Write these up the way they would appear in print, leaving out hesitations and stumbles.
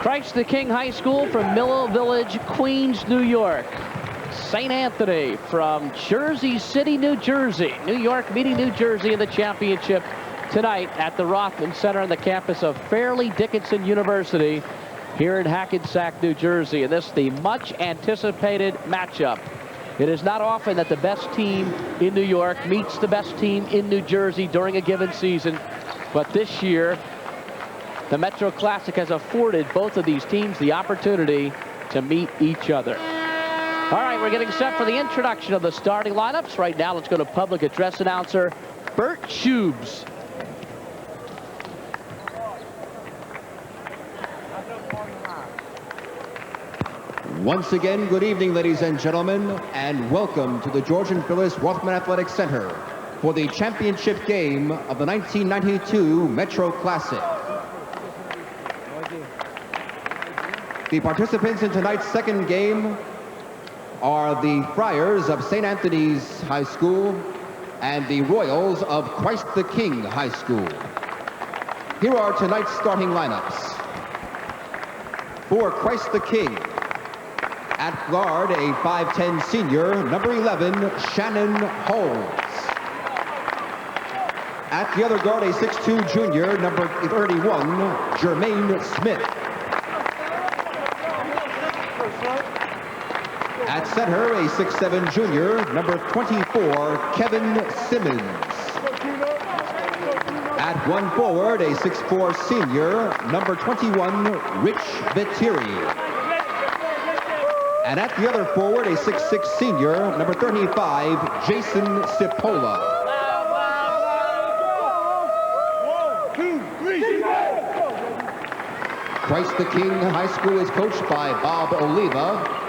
Christ the King High School from Mill Village, Queens, New York. St. Anthony from Jersey City, New Jersey. New York meeting New Jersey in the championship tonight at the Rothman Center on the campus of Fairleigh Dickinson University here in Hackensack, New Jersey. And this is the much anticipated matchup. It is not often that the best team in New York meets the best team in New Jersey during a given season. But this year, the Metro Classic has afforded both of these teams the opportunity to meet each other. All right, we're getting set for the introduction of the starting lineups. Right now, let's go to public address announcer Bert Schubes. Once again, good evening, ladies and gentlemen, and welcome to the George and Phyllis Rothman Athletic Center for the championship game of the 1992 Metro Classic. The participants in tonight's second game are the Friars of St. Anthony's High School and the Royals of Christ the King High School. Here are tonight's starting lineups. For Christ the King, at guard, a 5'10 senior, number 11, Shannon Holmes. At the other guard, a 6'2 junior, number 31, Jermaine Smith. At center, a 6'7 junior, number 24, Kevin Simmons. At one forward, a 6'4 senior, number 21, Rich Viteri. And at the other forward, a 6'6 senior, number 35, Jason Cipolla. Christ the King High School is coached by Bob Oliva.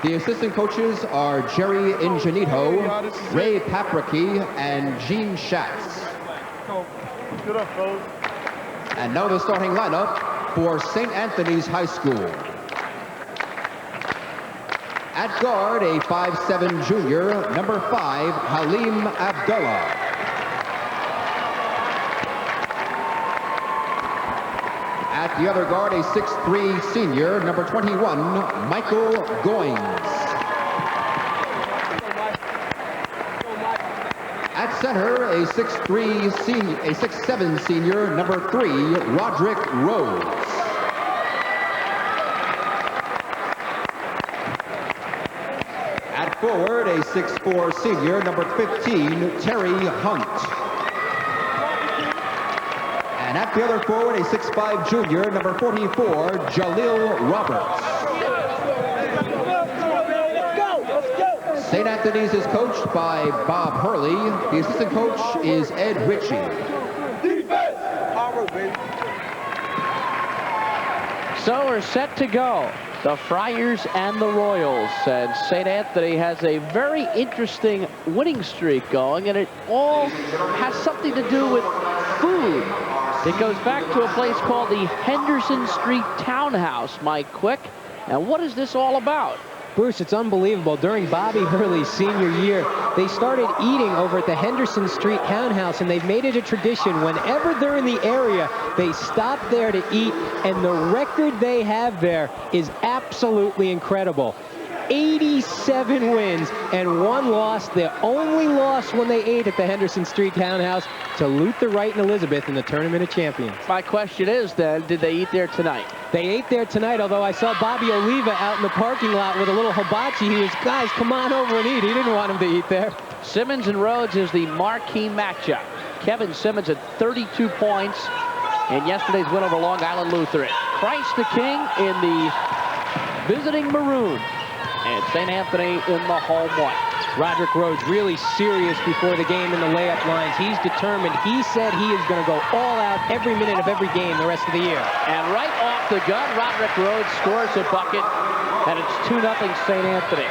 The assistant coaches are Jerry Ingenito, Ray Papricki, and Gene Schatz. And now the starting lineup for St. Anthony's High School. At guard, a 5'7 junior, number 5, Halim Abdullah. At the other guard, a 6'3 senior, number 21, Michael Goings. At center, a 6'7 senior, number 3, Roderick Rhodes. At forward, a 6'4 senior, number 15, Terry Hunt. And at the other forward, a 6'5 junior, number 44, Jalil Roberts. St. Anthony's is coached by Bob Hurley. The assistant coach is Ed Ritchie. So we're set to go. The Friars and the Royals. And St. Anthony has a very interesting winning streak going, and it all has something to do with food. It goes back to a place called the Henderson Street Townhouse, Mike Quick. And what is this all about? Bruce, it's unbelievable. During Bobby Hurley's senior year, they started eating over at the Henderson Street Townhouse, and they've made it a tradition. Whenever they're in the area, they stop there to eat, and the record they have there is absolutely incredible. 87 wins and 1 loss. Their only loss when they ate at the Henderson Street Townhouse to Luther Wright and Elizabeth in the Tournament of Champions. My question is then, did they eat there tonight? They ate there tonight, although I saw Bobby Oliva out in the parking lot with a little hibachi. He was, guys, come on over and eat. He didn't want him to eat there. Simmons and Rhodes is the marquee matchup. Kevin Simmons had 32 points in yesterday's win over Long Island Lutheran. Christ the King in the visiting maroon. And St. Anthony in the home white. Roderick Rhodes really serious before the game in the layup lines. He's determined. He said he is going to go all out every minute of every game the rest of the year. And right off the gun, Roderick Rhodes scores a bucket, and it's 2-0 St. Anthony.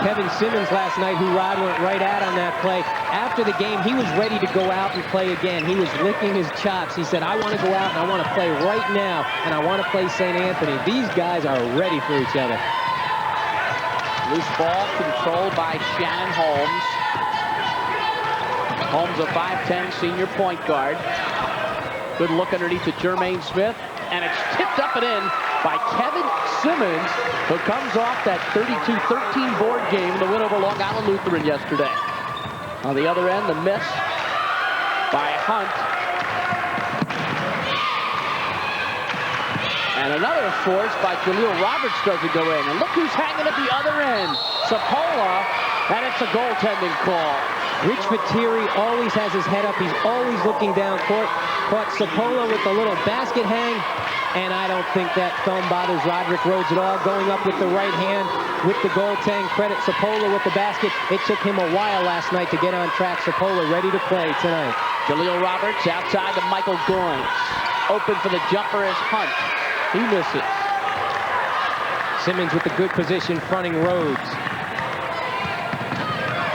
Kevin Simmons last night, who Rod went right at on that play, after the game, he was ready to go out and play again. He was licking his chops. He said, I want to go out and I want to play right now, and I want to play St. Anthony. These guys are ready for each other. Loose ball controlled by Shannon Holmes. Holmes, a 5'10 senior point guard. Good look underneath to Jermaine Smith. and it's tipped up and in by Kevin Simmons, who comes off that 32-13 board game in the win over Long Island Lutheran yesterday. On the other end, the miss by Hunt. And another force by Jaleel Roberts doesn't go in. And look who's hanging at the other end. Sapola, and it's a goaltending call. Rich Viteri always has his head up. He's always looking down court. Caught Sapola with the little basket hang. And I don't think that thumb bothers Roderick Rhodes at all. Going up with the right hand with the goaltend. Credit Sapola with the basket. It took him a while last night to get on track. Sapola ready to play tonight. Jaleel Roberts outside to Michael Goins. Open for the jumper is Hunt. He misses. Simmons with the good position fronting Rhodes.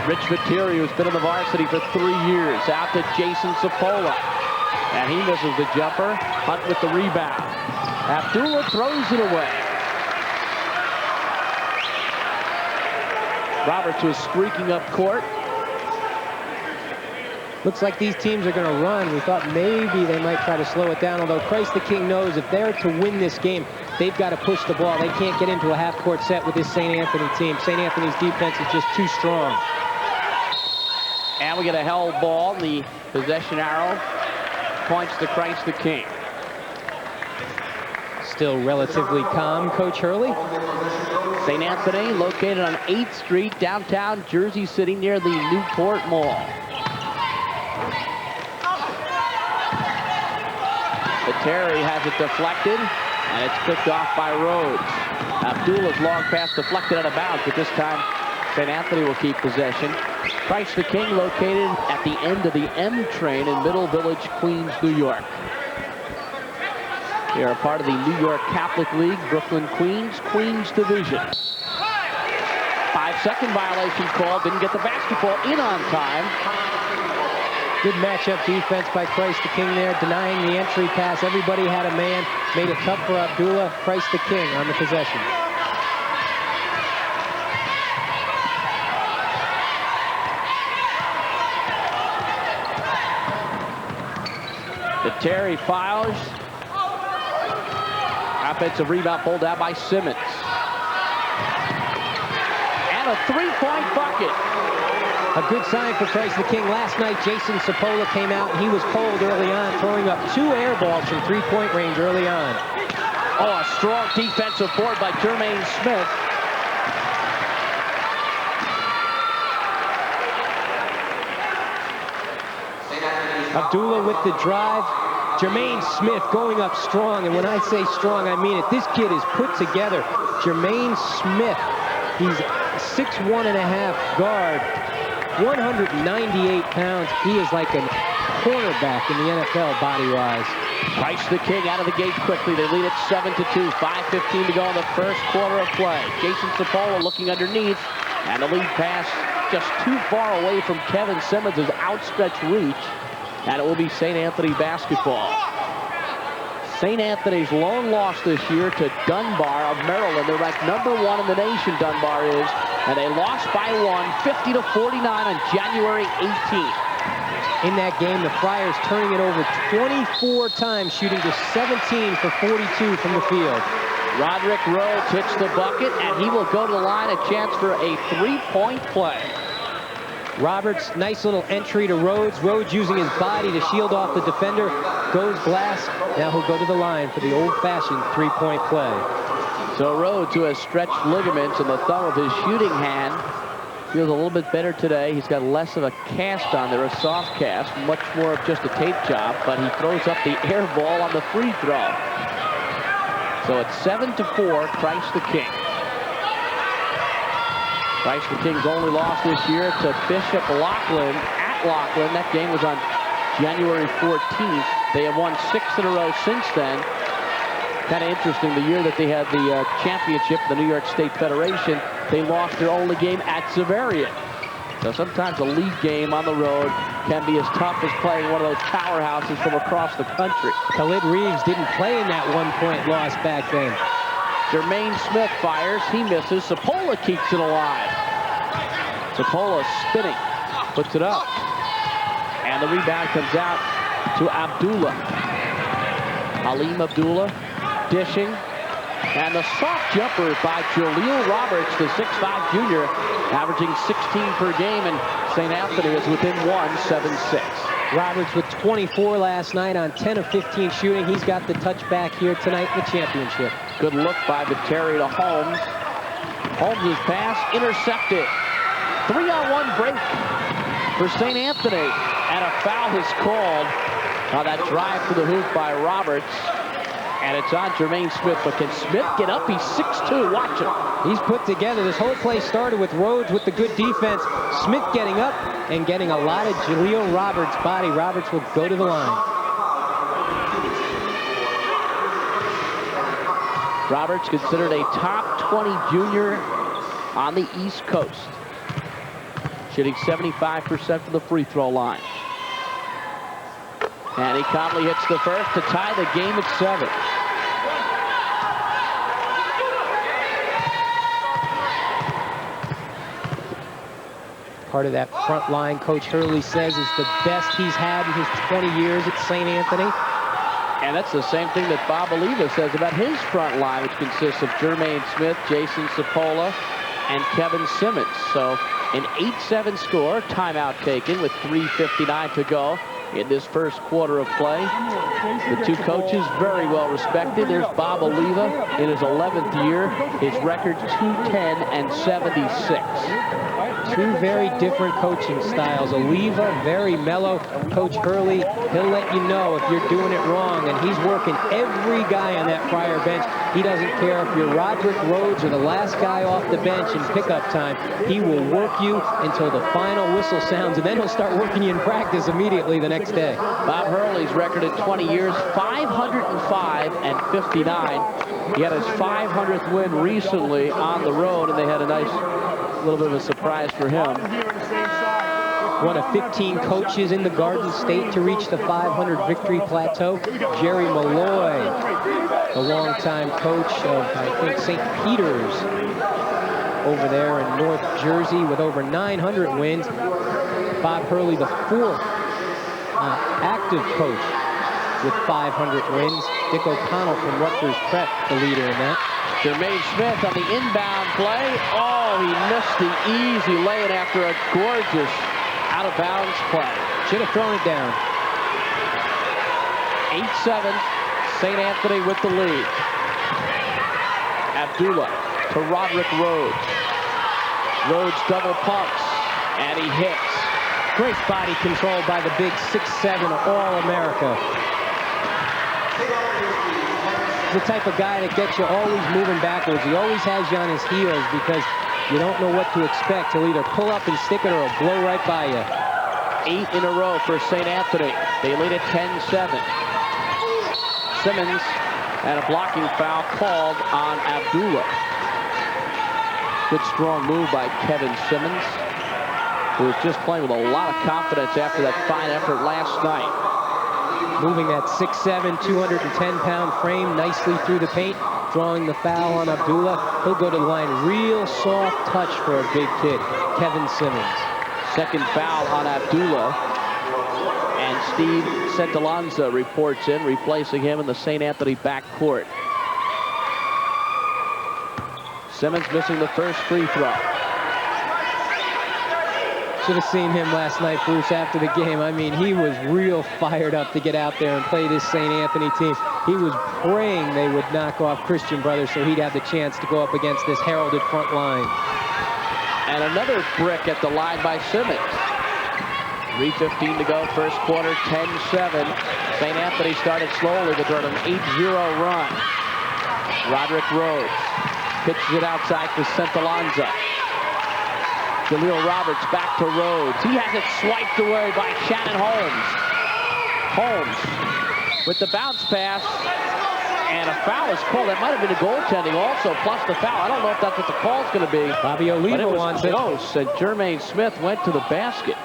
Rich Viteri, who's been in the varsity for 3 years, out to Jason Sapola. And he misses the jumper. Hunt with the rebound. Abdullah throws it away. Roberts was streaking up court. Looks like these teams are going to run. We thought maybe they might try to slow it down, although Christ the King knows if they're to win this game, they've got to push the ball. They can't get into a half-court set with this St. Anthony team. St. Anthony's defense is just too strong. And we get a held ball. The possession arrow points to Christ the King. Still relatively calm, Coach Hurley. St. Anthony, located on 8th Street, downtown Jersey City, near the Newport Mall. Terry has it deflected, and it's picked off by Rhodes. Abdullah's long pass deflected out of bounds, but this time St. Anthony will keep possession. Christ the King located at the end of the M train in Middle Village, Queens, New York. They are part of the New York Catholic League, Brooklyn, Queens Division. 5-second violation call, didn't get the basketball in on time. Good matchup defense by Christ the King there, denying the entry pass. Everybody had a man, made it tough for Abdullah. Christ the King on the possession. The Terry fouls. Offensive rebound pulled out by Simmons. And a three-point bucket. A good sign for Christ the King. Last night, Jason Sapola came out. He was cold early on, throwing up 2 air balls from three-point range early on. Oh, a strong defensive board by Jermaine Smith. Abdullah with the drive. Jermaine Smith going up strong, and when I say strong, I mean it. This kid is put together. Jermaine Smith, he's 6'1.5" guard, 198 pounds. He is like a cornerback in the NFL body-wise. Christ the King out of the gate quickly. They lead it 7-2. 5:15 to go in the first quarter of play. Jason Sapola looking underneath, and the lead pass just too far away from Kevin Simmons' outstretched reach. And it will be St. Anthony basketball. St. Anthony's lone loss this year to Dunbar of Maryland. They're ranked #1 in the nation, Dunbar is. And they lost by 1, 50-49 on January 18th. In that game, the Friars turning it over 24 times, shooting just 17 for 42 from the field. Roderick Rhodes hits the bucket, and he will go to the line, a chance for a 3-point play. Roberts, nice little entry to Rhodes. Rhodes using his body to shield off the defender. Goes glass. Now he'll go to the line for the old-fashioned 3-point play. So Rhodes, who has stretched ligaments in the thumb of his shooting hand, feels a little bit better today. He's got less of a cast on there, a soft cast, much more of just a tape job, but he throws up the air ball on the free throw. So it's 7-4, Christ the King. Christ the King's only loss this year to Bishop Loughlin at Loughlin. That game was on January 14th. They have won 6 in a row since then. Kind of interesting, the year that they had the championship, the New York State Federation, they lost their only game at Xaverian. So sometimes a league game on the road can be as tough as playing one of those powerhouses from across the country. Khalid Reeves didn't play in that 1-point loss back then. Jermaine Smith fires, he misses. Sapola keeps it alive. Sapola spinning, puts it up. And the rebound comes out to Abdullah. Halim Abdullah dishing. And the soft jumper by Jaleel Roberts, the 6'5 junior, averaging 16 per game, and St. Anthony is within one, 7-6. Roberts with 24 last night on 10 of 15 shooting. He's got the touchback here tonight in the championship. Good look by Viteri to Holmes. Holmes' pass intercepted. 3-on-1 break for St. Anthony, and a foul is called on that drive to the hoop by Roberts. And it's on Jermaine Smith, but can Smith get up? He's 6'2", watch him. He's put together. This whole play started with Rhodes with the good defense. Smith getting up and getting a lot of Jaleel Roberts' body. Roberts will go to the line. Roberts considered a top 20 junior on the East Coast. Shooting 75% from the free throw line. And he calmly hits the first to tie the game at 7. Part of that front line, Coach Hurley says, is the best he's had in his 20 years at St. Anthony. And that's the same thing that Bob Oliva says about his front line, which consists of Jermaine Smith, Jason Cipolla, and Kevin Simmons. So an 8-7 score, timeout taken with 3:59 to go in this first quarter of play. The two coaches very well respected. There's Bob Oliva in his 11th year. His record 210-76. Two very different coaching styles. Oliva, very mellow. Coach Hurley, he'll let you know if you're doing it wrong, and he's working every guy on that prior bench. He doesn't care if you're Roderick Rhodes or the last guy off the bench in pickup time. He will work you until the final whistle sounds, and then he'll start working you in practice immediately the next day. Bob Hurley's record in 20 years, 505-59. He had his 500th win recently on the road, and they had a nice little bit of a surprise for him. One of 15 coaches in the Garden State to reach the 500 victory plateau. Jerry Malloy, a longtime coach of, I think, St. Peter's over there in North Jersey with over 900 wins. Bob Hurley, the fourth active coach with 500 wins. Dick O'Connell from Rutgers Prep, the leader in that. Jermaine Smith on the inbound play. Oh, he missed the easy lay-in after a gorgeous out-of-bounds play. Should have thrown it down. 8-7, St. Anthony with the lead. Abdullah to Roderick Rhodes. Rhodes double pumps, and he hits. Great body control by the big 6'7" All-America. He's the type of guy that gets you always moving backwards. He always has you on his heels because you don't know what to expect. He'll either pull up and stick it or he'll blow right by you. 8 in a row for St. Anthony. They lead at 10-7. Simmons and a blocking foul called on Abdullah. Good strong move by Kevin Simmons, who was just playing with a lot of confidence after that fine effort last night. Moving that 6'7", 210-pound frame nicely through the paint, drawing the foul on Abdullah. He'll go to the line. Real soft touch for a big kid, Kevin Simmons. Second foul on Abdullah. And Steve Santalanza reports in, replacing him in the St. Anthony backcourt. Simmons missing the first free throw. Should have seen him last night, Bruce, after the game. I mean, he was real fired up to get out there and play this St. Anthony team. He was praying they would knock off Christian Brothers so he'd have the chance to go up against this heralded front line. And another brick at the line by Simmons. 3:15 to go, first quarter, 10-7. St. Anthony started slowly, but they're on an 8-0 run. Roderick Rhodes pitches it outside to Santalanza. Jaleel Roberts back to Rhodes. He has it swiped away by Shannon Holmes. Holmes with the bounce pass, and a foul is called. That might have been a goaltending also, plus the foul. I don't know if that's what the call's going to be. Bobby Oliva wants it. Close, and Jermaine Smith went to the basket.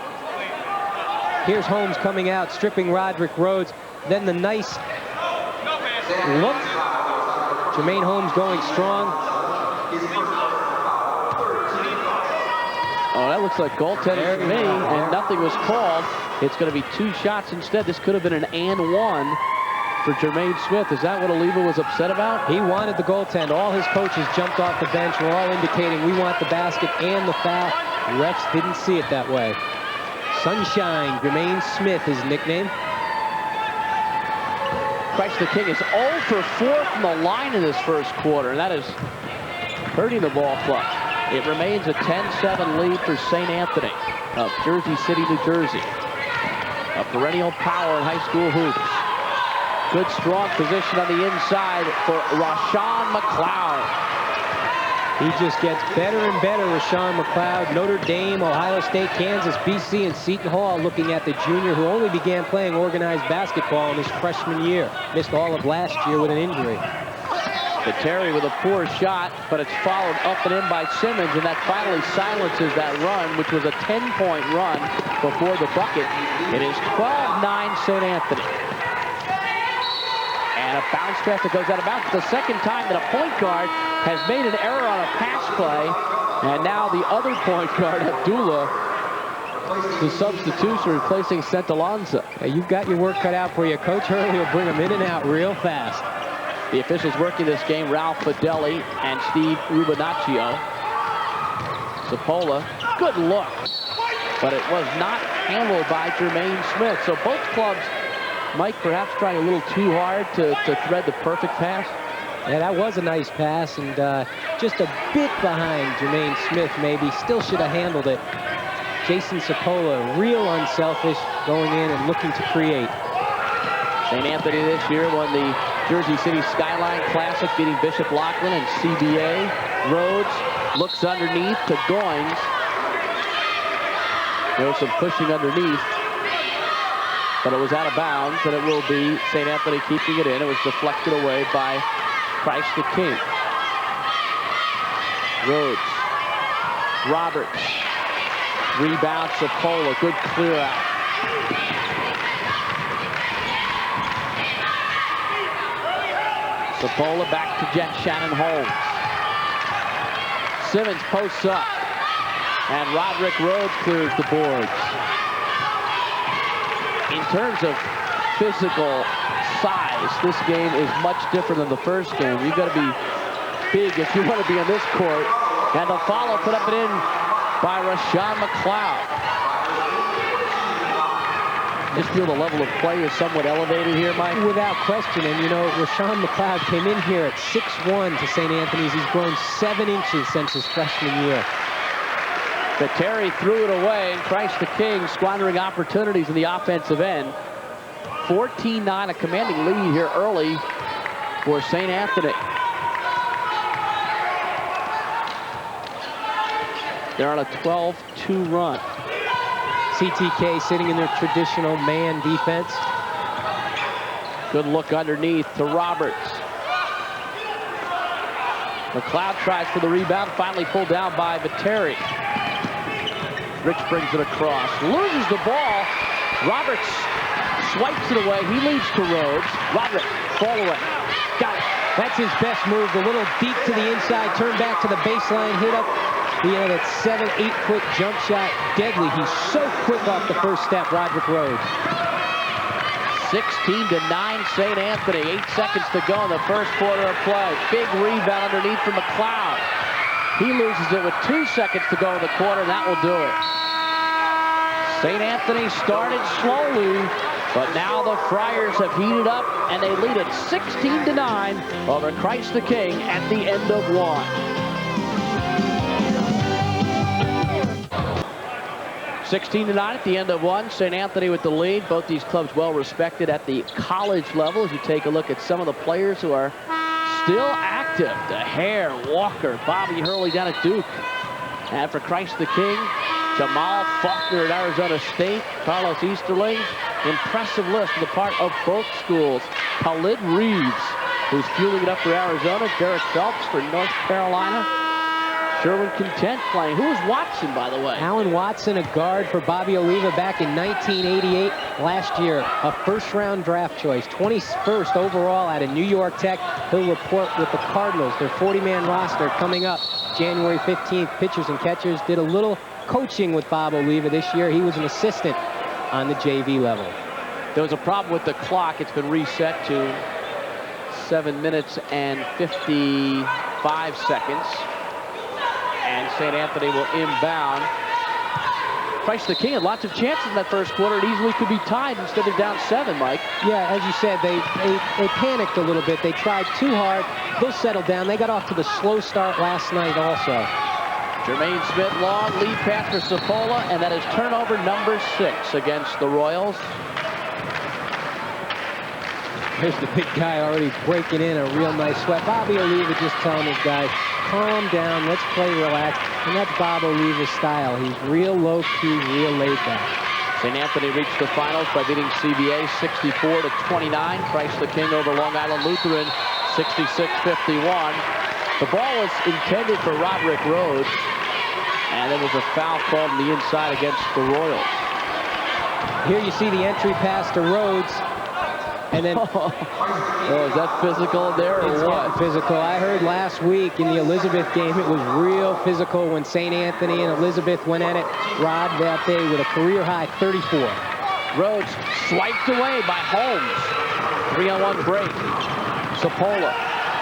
Here's Holmes coming out, stripping Roderick Rhodes. Then the nice look. Jermaine Holmes going strong. Oh, that looks like goaltending to me, and nothing was called. It's going to be 2 shots instead. This could have been an and one for Jermaine Smith. Is that what Oliva was upset about? He wanted the goaltend. All his coaches jumped off the bench. We're all indicating we want the basket and the foul. Refs didn't see it that way. Sunshine, Jermaine Smith, his nickname. Christ the King is 0 for 4 from the line in this first quarter, and that is hurting the ball club. It remains a 10-7 lead for St. Anthony of Jersey City, New Jersey. A perennial power in high school hoops. Good strong position on the inside for Rashawn McLeod. He just gets better and better, Rashawn McLeod. Notre Dame, Ohio State, Kansas, BC, and Seton Hall looking at the junior who only began playing organized basketball in his freshman year. Missed all of last year with an injury. Terry with a poor shot, but it's followed up and in by Simmons, and that finally silences that run, which was a 10-point run before the bucket. It is 12-9 St. Anthony. And a bounce pass that goes out of bounds. The second time that a point guard has made an error on a pass play, and now the other point guard, Abdullah, the substitution replacing Santalanza. You've got your work cut out for you. Coach Hurley will bring them in and out real fast. The officials working this game, Ralph Fidelli and Steve Rubinaccio. Zapola, good look, but it was not handled by Jermaine Smith. So both clubs, Mike, perhaps trying a little too hard to thread the perfect pass. Yeah, that was a nice pass, and just a bit behind Jermaine Smith, maybe. Still should have handled it. Jason Zapola, real unselfish, going in and looking to create. St. Anthony this year won the Jersey City Skyline Classic, beating Bishop Loughlin and CBA. Rhodes looks underneath to Goins. There was some pushing underneath, but it was out of bounds, and it will be St. Anthony keeping it in. It was deflected away by Christ the King. Rhodes. Roberts. Rebound, Zapola. Good clear out. Zapola back to Jet Shannon Holmes. Simmons posts up, and Roderick Rhodes clears the boards. In terms of physical size, this game is much different than the first game. You've got to be big if you want to be on this court. And the follow put up and in by Rashawn McLeod. Just feel the level of play is somewhat elevated here, Mike. Without question, and you know, Rashawn McLeod came in here at 6'1" to St. Anthony's. He's grown 7 inches since his freshman year. But Terry threw it away, and Christ the King squandering opportunities in the offensive end. 14-9, a commanding lead here early for St. Anthony. They're on a 12-2 run. CTK sitting in their traditional man defense. Good look underneath to Roberts. McLeod tries for the rebound, finally pulled down by Viteri. Rich brings it across, loses the ball. Roberts swipes it away. He leads to Rhodes. Roderick, fall away. Got it. That's his best move. The little deep to the inside, turn back to the baseline, hit up. That 7-8 foot jump shot, deadly. He's so quick off the first step, Roderick Rhodes. 16-9 St. Anthony. 8 seconds to go in the first quarter of play. Big rebound underneath from McLeod. He loses it with 2 seconds to go in the quarter, and that will do it. St. Anthony started slowly, but now the Friars have heated up, and they lead it 16-9 over Christ the King at the end of one. 16-9 at the end of one. St. Anthony with the lead. Both these clubs well respected at the college level. As you take a look at some of the players who are still active. DeHare, Walker, Bobby Hurley down at Duke. And for Christ the King, Jamal Faulkner at Arizona State. Carlos Easterling. Impressive list on the part of both schools. Khalid Reeves, who's fueling it up for Arizona. Derek Phelps for North Carolina. Sherwin Content playing. Who is Watson, by the way? Alan Watson, a guard for Bobby Oliva back in 1988. Last year, a first-round draft choice. 21st overall out of New York Tech. He'll report with the Cardinals. Their 40-man roster coming up January 15th. Pitchers and catchers. Did a little coaching with Bob Oliva this year. He was an assistant on the JV level. There was a problem with the clock. It's been reset to 7 minutes and 55 seconds. And St. Anthony will inbound. Christ the King had lots of chances in that first quarter. It easily could be tied instead of down 7, Mike. Yeah, as you said, they panicked a little bit. They tried too hard. They'll settle down. They got off to the slow start last night also. Jermaine Smith, long lead pass for Sapola, and that is turnover number 6 against the Royals. Here's the big guy already breaking in a real nice sweat. Bobby Oliva just telling his guys, calm down, let's play relax. And that's Bob Oliva's style. He's real low-key, real laid-back. St. Anthony reached the finals by beating CBA 64-29. Christ the King over Long Island Lutheran 66-51. The ball was intended for Roderick Rhodes, and there was a foul called on the inside against the Royals. Here you see the entry pass to Rhodes. And then, oh, is that physical there or it's what? Physical. I heard last week in the Elizabeth game it was real physical when St. Anthony and Elizabeth went at it. Rod that day with a career-high 34. Rhodes swiped away by Holmes. 3-on-1 break. Sapola.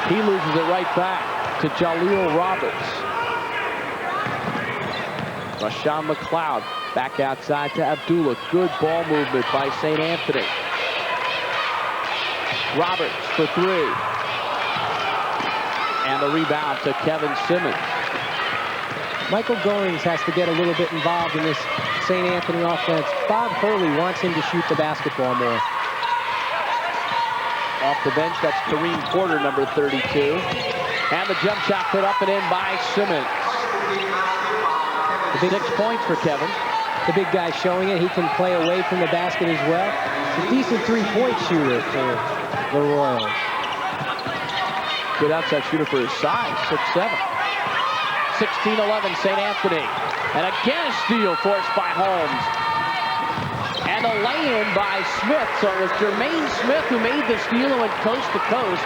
He loses it right back to Jaleel Roberts. Rashawn McLeod back outside to Abdullah. Good ball movement by St. Anthony. Roberts for 3. And the rebound to Kevin Simmons. Michael Goings has to get a little bit involved in this St. Anthony offense. Bob Hurley wants him to shoot the basketball more. Off the bench, that's Kareem Porter, number 32. And the jump shot put up and in by Simmons. 6 points for Kevin. The big guy showing it. He can play away from the basket as well. He's a decent three-point shooter for the Royals. Good outside shooter for his size, 6'7". 16-11, St. Anthony. And again a steal forced by Holmes. And a lay-in by Smith. So it was Jermaine Smith who made the steal and went coast to coast.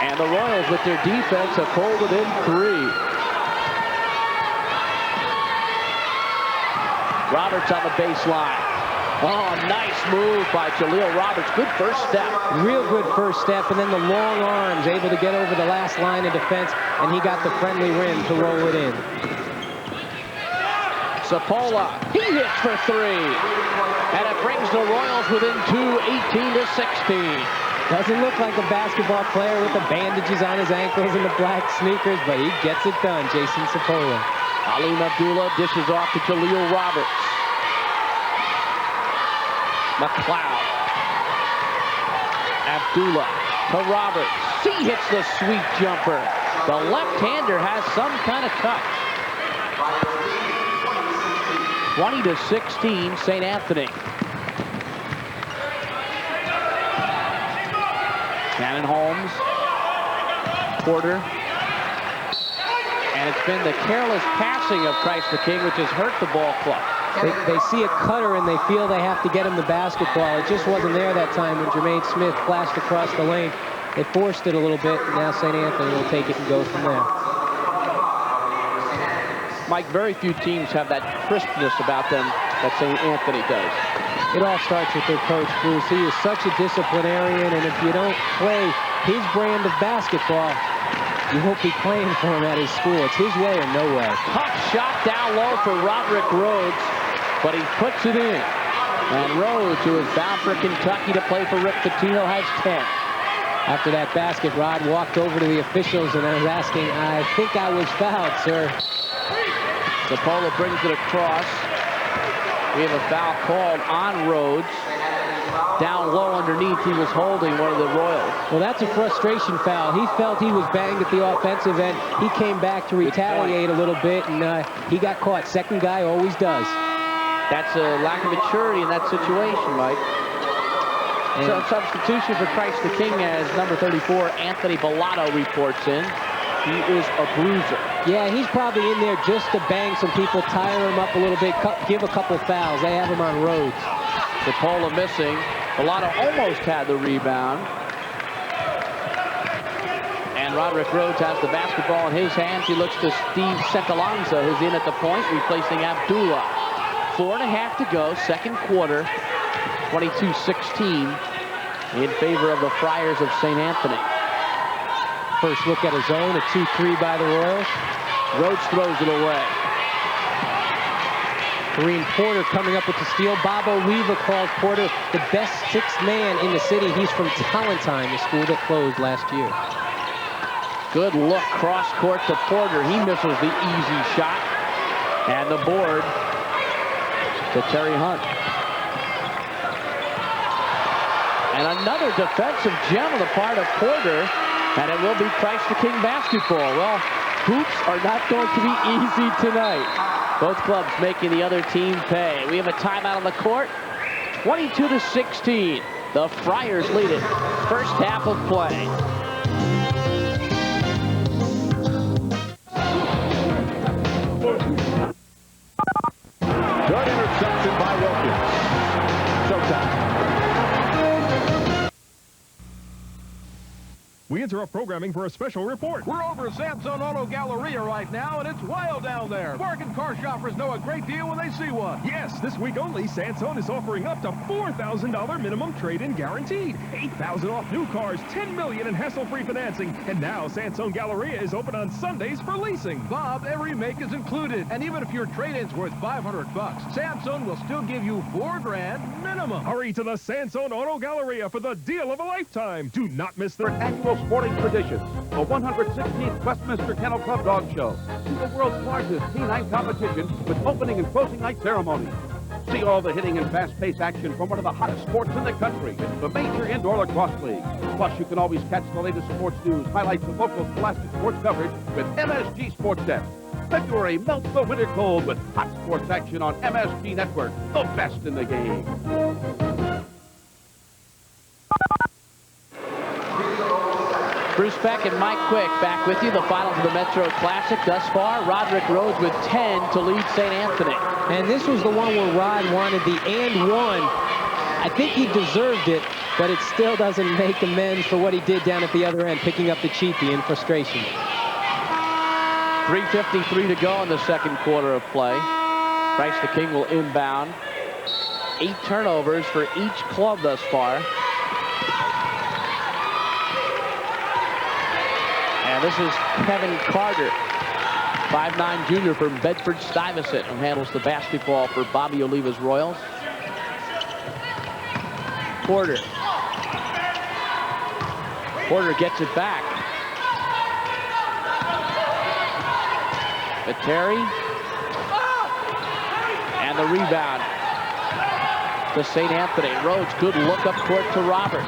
And the Royals with their defense have pulled it in 3. Roberts on the baseline. Oh, nice move by Jaleel Roberts. Good first step. Real good first step, and then the long arms able to get over the last line of defense, and he got the friendly rim to roll it in. Sapola, he hits for 3. And it brings the Royals within 2, 18-16. Doesn't look like a basketball player with the bandages on his ankles and the black sneakers, but he gets it done, Jason Sapola. Alim Abdullah dishes off to Jaleel Roberts. McLeod. Abdullah to Roberts. He hits the sweet jumper. The left-hander has some kind of touch. 20-16, St. Anthony. Shannon Holmes. Porter. And it's been the careless passing of Christ the King, which has hurt the ball club. They see a cutter and they feel they have to get him the basketball. It just wasn't there that time when Jermaine Smith flashed across the lane. They forced it a little bit, and now St. Anthony will take it and go from there. Mike, very few teams have that crispness about them that St. Anthony does. It all starts with their coach, Bruce. He is such a disciplinarian, and if you don't play his brand of basketball, you won't be playing for him at his school. It's his way or no way. Tough shot down low for Roderick Rhodes, but he puts it in. And Rhodes, who is bound for Kentucky to play for Rick Pitino, has 10. After that basket, Rod walked over to the officials and was asking, I think I was fouled, sir. Sapola brings it across. We have a foul called on Rhodes. Down low underneath, he was holding one of the Royals. Well, that's a frustration foul. He felt he was banged at the offensive end. He came back to retaliate a little bit, and he got caught. Second guy always does. That's a lack of maturity in that situation, Mike. And so substitution for Christ the King as number 34, Anthony Bellato reports in. He is a bruiser. Yeah, he's probably in there just to bang some people, tire him up a little bit, give a couple fouls. They have him on Rhodes. Sapola missing. Bellato almost had the rebound. And Roderick Rhodes has the basketball in his hands. He looks to Steve Sekalanza, who's in at the point, replacing Abdullah. 4.5 to go, second quarter. 22-16 in favor of the Friars of St. Anthony. First look at a zone, a 2-3 by the Royals. Rhodes throws it away. Kareem Porter coming up with the steal. Bob Oliva calls Porter the best sixth man in the city. He's from Talentine, the school that closed last year. Good look cross court to Porter. He misses the easy shot. And the board to Terry Hunt. And another defensive gem on the part of Porter. And it will be Christ the King basketball. Well, hoops are not going to be easy tonight. Both clubs making the other team pay. We have a timeout on the court. 22-16. The Friars lead it. First half of play. Good interception by Wilkins. Showtime. We interrupt programming for a special report. We're over at Sansone Auto Galleria right now, and it's wild down there. Bargain car shoppers know a great deal when they see one. Yes, this week only, Sansone is offering up to $4,000 minimum trade-in guaranteed. $8,000 off new cars, $10 million in hassle-free financing. And now Sansone Galleria is open on Sundays for leasing. Bob, every make is included. And even if your trade-in's worth $500, Sansone will still give you $4 grand minimum. Hurry to the Sansone Auto Galleria for the deal of a lifetime. Do not miss the Annual sporting tradition, the 116th Westminster Kennel Club Dog Show. See the world's largest canine competition with opening and closing night ceremonies. See all the hitting and fast-paced action from one of the hottest sports in the country, the Major Indoor Lacrosse League. Plus, you can always catch the latest sports news, highlights of local scholastic sports coverage with MSG Sports Desk. February melts the winter cold with hot sports action on MSG Network, the best in the game. Bruce Beck and Mike Quick back with you. The finals of the Metro Classic thus far. Roderick Rhodes with 10 to lead St. Anthony. And this was the one where Rod wanted the and one. I think he deserved it, but it still doesn't make amends for what he did down at the other end, picking up the cheapie in frustration. 3:53 to go in the second quarter of play. Christ the King will inbound. 8 turnovers for each club thus far. And this is Kevin Carter, 5'9" junior from Bedford-Stuyvesant, who handles the basketball for Bobby Oliva's Royals. Porter. Porter gets it back. Terry. And the rebound to St. Anthony. Rhodes, good look up court to Roberts.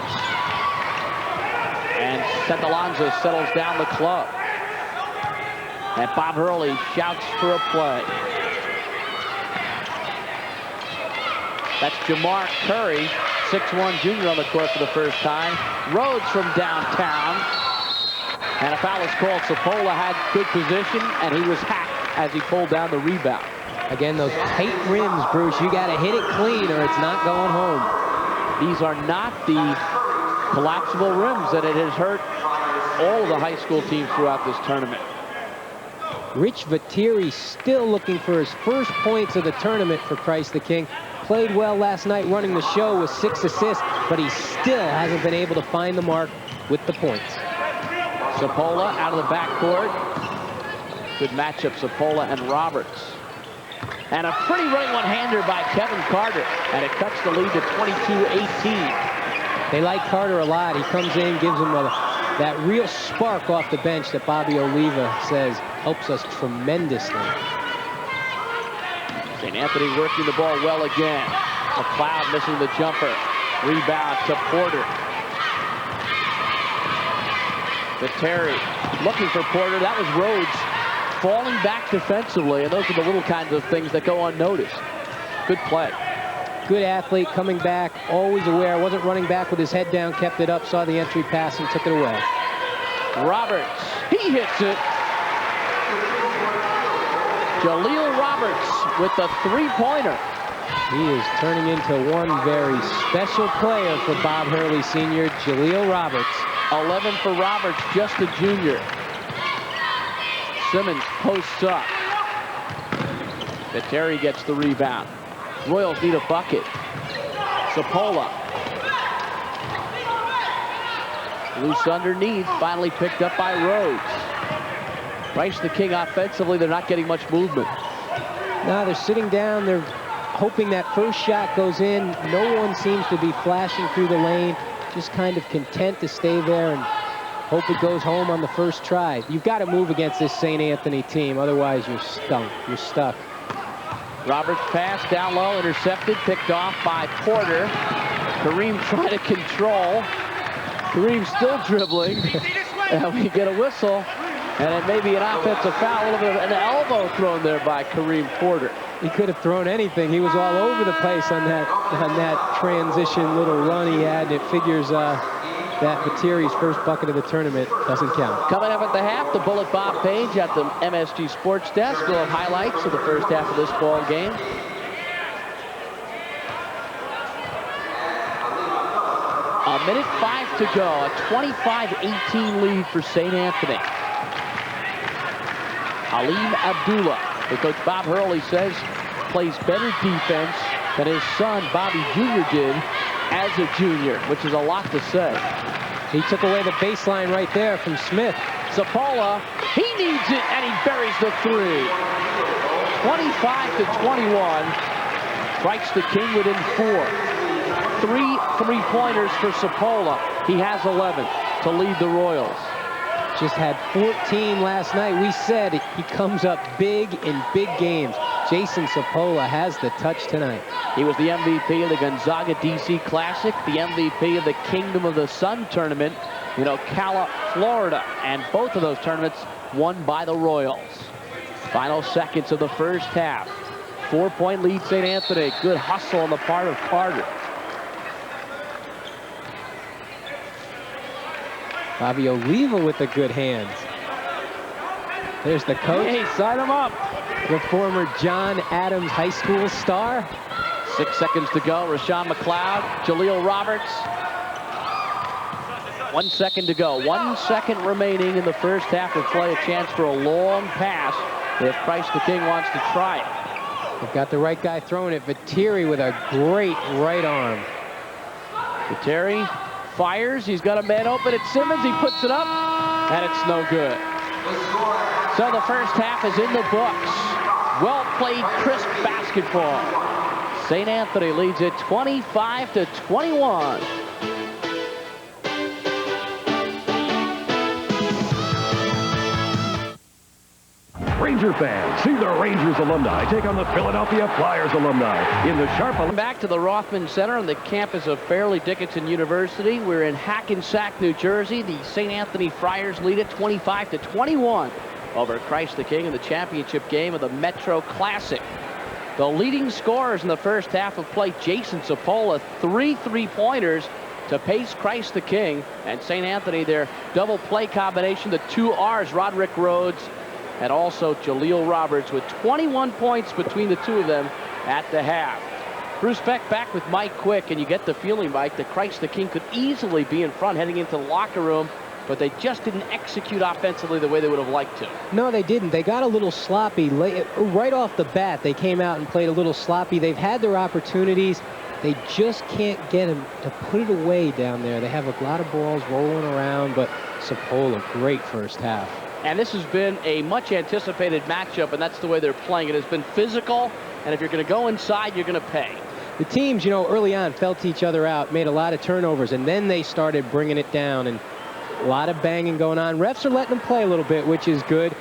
And Santalanza settles down the club. And Bob Hurley shouts for a play. That's Jamar Curry, 6'1" junior on the court for the first time. Rhodes from downtown. And a foul is called. Sapola had good position, and he was hacked as he pulled down the rebound. Again, those tight rims, Bruce, you got to hit it clean or it's not going home. These are not the collapsible rims that it has hurt all of the high school teams throughout this tournament. Rich Vatiri still looking for his first points of the tournament for Christ the King. Played well last night running the show with 6 assists, but he still hasn't been able to find the mark with the points. Sapola out of the backcourt. Good matchup, Sapola and Roberts. And a pretty running one-hander by Kevin Carter. And it cuts the lead to 22-18. They like Carter a lot. He comes in, gives them that real spark off the bench that Bobby Oliva says helps us tremendously. St. Anthony working the ball well again. McLeod missing the jumper. Rebound to Porter. To Terry. Looking for Porter. That was Rhodes falling back defensively. And those are the little kinds of things that go unnoticed. Good play. Good athlete coming back, always aware. Wasn't running back with his head down, kept it up, saw the entry pass and took it away. Roberts, he hits it. Jaleel Roberts with the three-pointer. He is turning into one very special player for Bob Hurley Sr., Jaleel Roberts. 11 for Roberts, just a junior. Simmons posts up. Terry gets the rebound. Royals need a bucket. Sapola. Loose underneath, finally picked up by Rhodes. Christ the King offensively, they're not getting much movement. No, they're sitting down. They're hoping that first shot goes in. No one seems to be flashing through the lane. Just kind of content to stay there and hope it goes home on the first try. You've got to move against this St. Anthony team. Otherwise, you're stunk. You're stuck. Roberts pass down low, intercepted, picked off by Porter. Kareem trying to control. Kareem still dribbling. And we get a whistle. And it may be an offensive foul, a little bit of an elbow thrown there by Kareem Porter. He could have thrown anything. He was all over the place on that transition little run he had. It figures that Vitteri's first bucket of the tournament doesn't count. Coming up at the half, the Bullet Bob Page at the MSG Sports Desk. We'll have highlights of the first half of this ball game. A minute 5 to go. A 25-18 lead for St. Anthony. Halim Abdullah, who Coach Bob Hurley says plays better defense than his son Bobby Jr. did as a junior, which is a lot to say. He took away the baseline right there from Smith. Sapola, he needs it, and he buries the three. 25-21. Strikes the King within 4. 3 3-pointers for Sapola. He has 11 to lead the Royals. Just had 14 last night. We said he comes up big in big games. Jason Sapola has the touch tonight. He was the MVP of the Gonzaga DC Classic, the MVP of the Kingdom of the Sun tournament, in Ocala, Florida. And both of those tournaments won by the Royals. Final seconds of the first half. 4-point lead, St. Anthony. Good hustle on the part of Carter. Bobby Oliva with the good hands. There's the coach. Hey, sign him up. The former John Adams High School star. 6 seconds to go. Rashawn McLeod, Jaleel Roberts. 1 second to go. 1 second remaining in the first half of play. A chance for a long pass if Christ the King wants to try it. They've got the right guy throwing it. Vitteri with a great right arm. Vitteri fires. He's got a man open at Simmons. He puts it up, and it's no good. So the first half is in the books. Well played, crisp basketball. St. Anthony leads it 25-21. Ranger fans, see the Rangers alumni take on the Philadelphia Flyers alumni in the sharp. Back to the Rothman Center on the campus of Fairleigh Dickinson University. We're in Hackensack, New Jersey. The St. Anthony Friars lead it 25-21 over Christ the King in the championship game of the Metro Classic. The leading scorers in the first half of play, Jason Sapola, 3 3-pointers to pace Christ the King. And St. Anthony, their double play combination, the 2 R's, Roderick Rhodes and also Jaleel Roberts, with 21 points between the two of them at the half. Bruce Beck back with Mike Quick, and you get the feeling, Mike, that Christ the King could easily be in front heading into the locker room, but they just didn't execute offensively the way they would have liked to. No, they didn't. They got a little sloppy. Right off the bat, they came out and played a little sloppy. They've had their opportunities. They just can't get them to put it away down there. They have a lot of balls rolling around, but Sapola, great first half. And this has been a much anticipated matchup, and that's the way they're playing. It has been physical, and if you're going to go inside, you're going to pay. The teams, early on felt each other out, made a lot of turnovers, and then they started bringing it down, and a lot of banging going on. Refs are letting them play a little bit, which is good.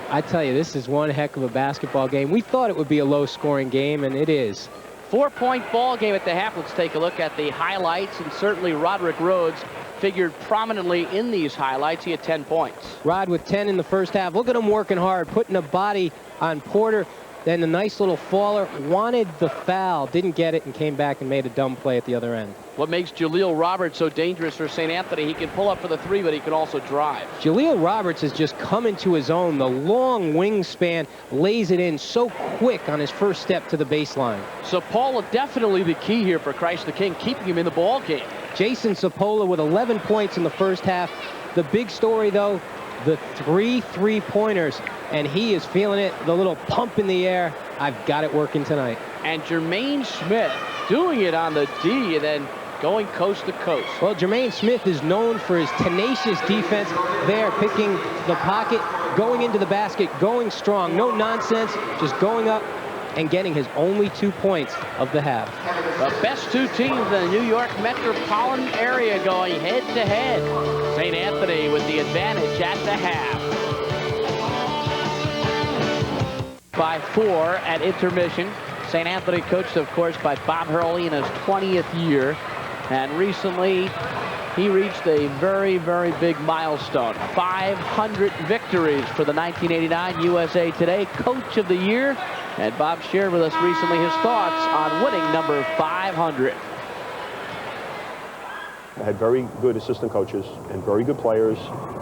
I tell you, this is one heck of a basketball game. We thought it would be a low-scoring game, and it is. 4-point ball game at the half. Let's take a look at the highlights, and certainly Roderick Rhodes figured prominently in these highlights. He had 10 points. Rod with 10 in the first half. Look at him working hard, putting a body on Porter. Then the nice little faller, wanted the foul, didn't get it, and came back and made a dumb play at the other end. What makes Jaleel Roberts so dangerous for St. Anthony, he can pull up for the 3, but he can also drive. Jaleel Roberts has just come into his own. The long wingspan lays it in so quick on his first step to the baseline. Sapola definitely the key here for Christ the King, keeping him in the ball game. Jason Sapola with 11 points in the first half. The big story, though, the 3 3-pointers, and he is feeling it. The little pump in the air. I've got it working tonight. And Jermaine Smith doing it on the D and then going coast to coast. Well, Jermaine Smith is known for his tenacious defense there, picking the pocket, going into the basket, going strong. No nonsense, just going up and getting his only 2 points of the half. The best two teams in the New York metropolitan area going head-to-head. St. Anthony with the advantage at the half. By 4 at intermission. St. Anthony coached, of course, by Bob Hurley in his 20th year. And recently, he reached a very, very big milestone. 500 victories for the 1989 USA Today Coach of the Year. And Bob shared with us recently his thoughts on winning number 500. I had very good assistant coaches and very good players,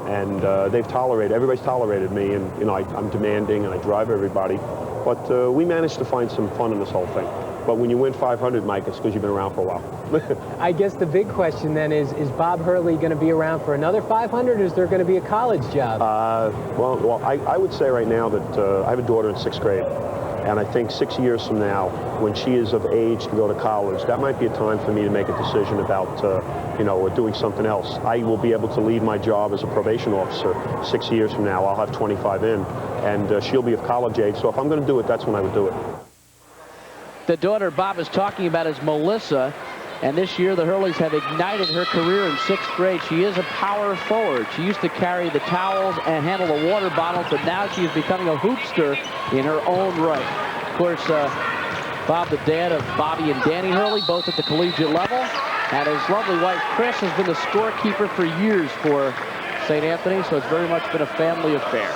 and everybody's tolerated me, and you know, I'm demanding and I drive everybody, but we managed to find some fun in this whole thing. But when you win 500, Mike, it's because you've been around for a while. I guess the big question then is Bob Hurley going to be around for another 500, or is there going to be a college job? Well, I would say right now that I have a daughter in 6th grade. And I think 6 years from now, when she is of age to go to college, that might be a time for me to make a decision about, you know, doing something else. I will be able to leave my job as a probation officer 6 years from now. I'll have 25 in, and she'll be of college age. So if I'm going to do it, that's when I would do it. The daughter Bob is talking about is Melissa. And this year, the Hurleys have ignited her career in 6th grade. She is a power forward. She used to carry the towels and handle the water bottles, but now she is becoming a hoopster in her own right. Of course, Bob, the dad of Bobby and Danny Hurley, both at the collegiate level. And his lovely wife, Chris, has been the scorekeeper for years for St. Anthony, so it's very much been a family affair.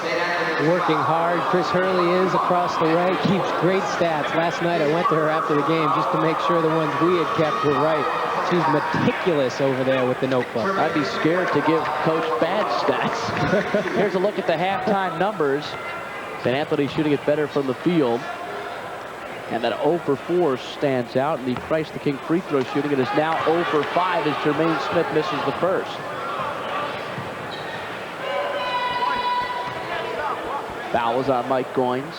Working hard, Chris Hurley is across the way, keeps great stats. Last night I went to her after the game just to make sure the ones we had kept were right. She's meticulous over there with the notebook. I'd be scared to give Coach bad stats. Here's a look at the halftime numbers. St. Anthony shooting it better from the field. And that 0 for 4 stands out. And the Christ the King free throw shooting, it is now 0 for 5 as Jermaine Smith misses the first. Foul was on Mike Goins.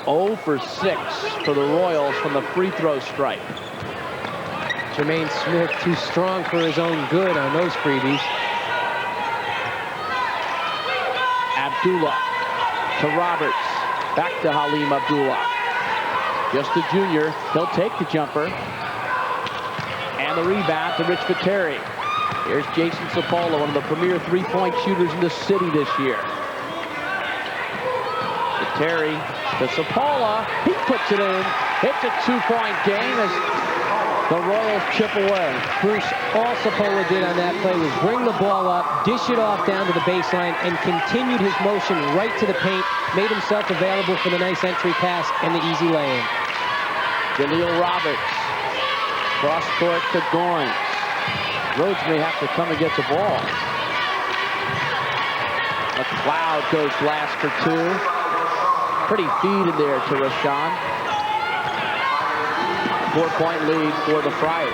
Oh for 6 for the Royals from the free throw stripe. Jermaine Smith too strong for his own good on those freebies. Abdullah to Roberts. Back to Halim Abdullah. Just a junior. He'll take the jumper. And the rebound to Rich Viteri. Here's Jason Sapola, one of the premier three-point shooters in the city this year. Viteri to Sapola. He puts it in. It's a two-point game as the Royals chip away. Bruce, all Sapola did on that play was bring the ball up, dish it off down to the baseline, and continued his motion right to the paint, made himself available for the nice entry pass and the easy lay-in. Jaleel Roberts. Cross court to Goins. Rhodes may have to come and get the ball. McLeod goes last for 2. Pretty feed in there to Rashawn. 4-point lead for the Friars.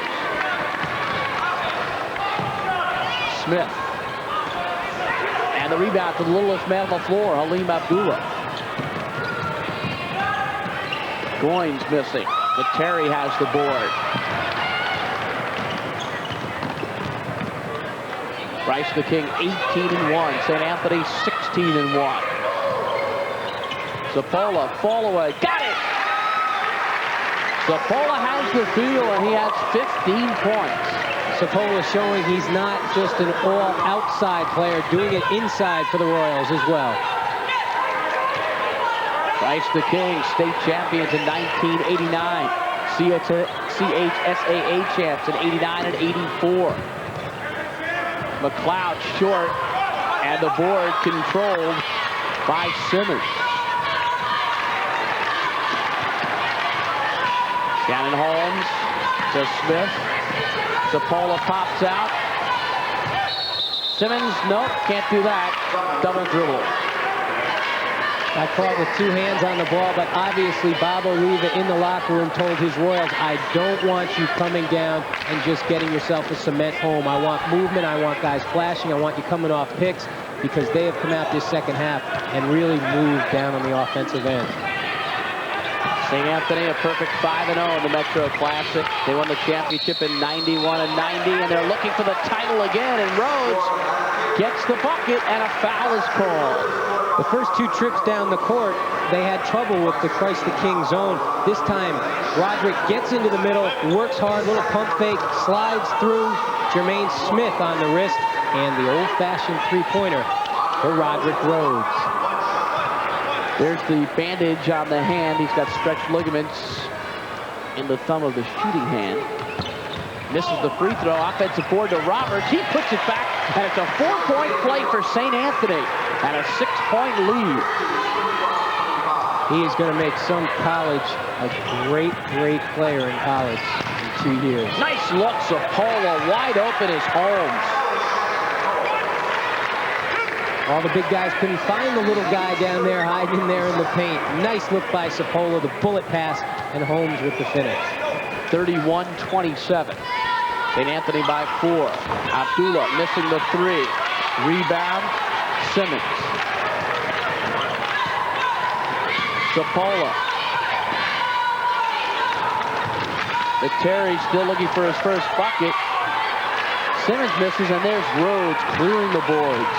Smith. And the rebound to the littlest man on the floor, Halim Abdullah. Goins missing. Viteri has the board. Christ the King 18-1. St. Anthony 16-1. Sapola, fall away. Got it! Sapola has the field, and he has 15 points. Sapola showing he's not just an all-outside player, doing it inside for the Royals as well. Christ the King, state champions in 1989. CHSAA champs in 89 and 84. McLeod short, and the board controlled by Simmons. Shannon Holmes to Smith. Sapola pops out. Simmons, nope, can't do that. Double dribble. I caught with 2 hands on the ball, but obviously Bob Oliva in the locker room told his Royals, I don't want you coming down and just getting yourself a cement home. I want movement. I want guys flashing. I want you coming off picks. because they have come out this second half and really moved down on the offensive end. St. Anthony, a perfect 5-0 in the Metro Classic. They won the championship in 91 and 90, and they're looking for the title again, and Rhodes gets the bucket, and a foul is called. The first 2 trips down the court, they had trouble with the Christ the King zone. This time, Roderick gets into the middle, works hard, little pump fake, slides through. Jermaine Smith on the wrist, and the old-fashioned three-pointer for Roderick Rhodes. There's the bandage on the hand. He's got stretched ligaments in the thumb of the shooting hand. Misses the free throw. Offensive board to Roberts. He puts it back, and it's a 4-point play for St. Anthony, and a 6-point lead. He is going to make some college a great, great player in college in 2 years. Nice look. Sapola wide open is Holmes. All the big guys couldn't find the little guy down there hiding there in the paint. Nice look by Sapola, the bullet pass, and Holmes with the finish. 31-27. St. Anthony by 4. Abdullah missing the 3. Rebound, Simmons. Sapola. Terry still looking for his first bucket. Simmons misses, and there's Rhodes clearing the boards.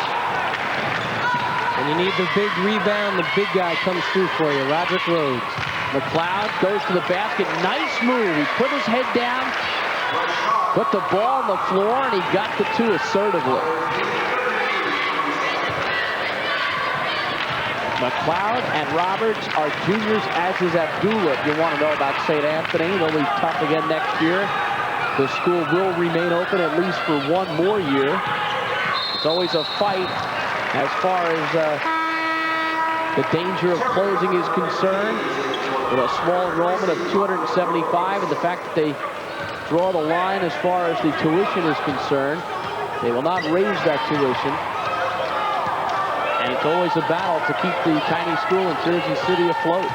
And you need the big rebound, the big guy comes through for you, Roderick Rhodes. McLeod goes to the basket. Nice move. He put his head down, put the ball on the floor, and he got the 2 assertively. McLeod and Roberts are juniors, as is Abdullah. If you want to know about St. Anthony, they'll be tough again next year. The school will remain open at least for 1 more year. It's always a fight as far as the danger of closing is concerned. With a small enrollment of 275, and the fact that they draw the line as far as the tuition is concerned, they will not raise that tuition. And it's always a battle to keep the tiny school in Jersey City afloat.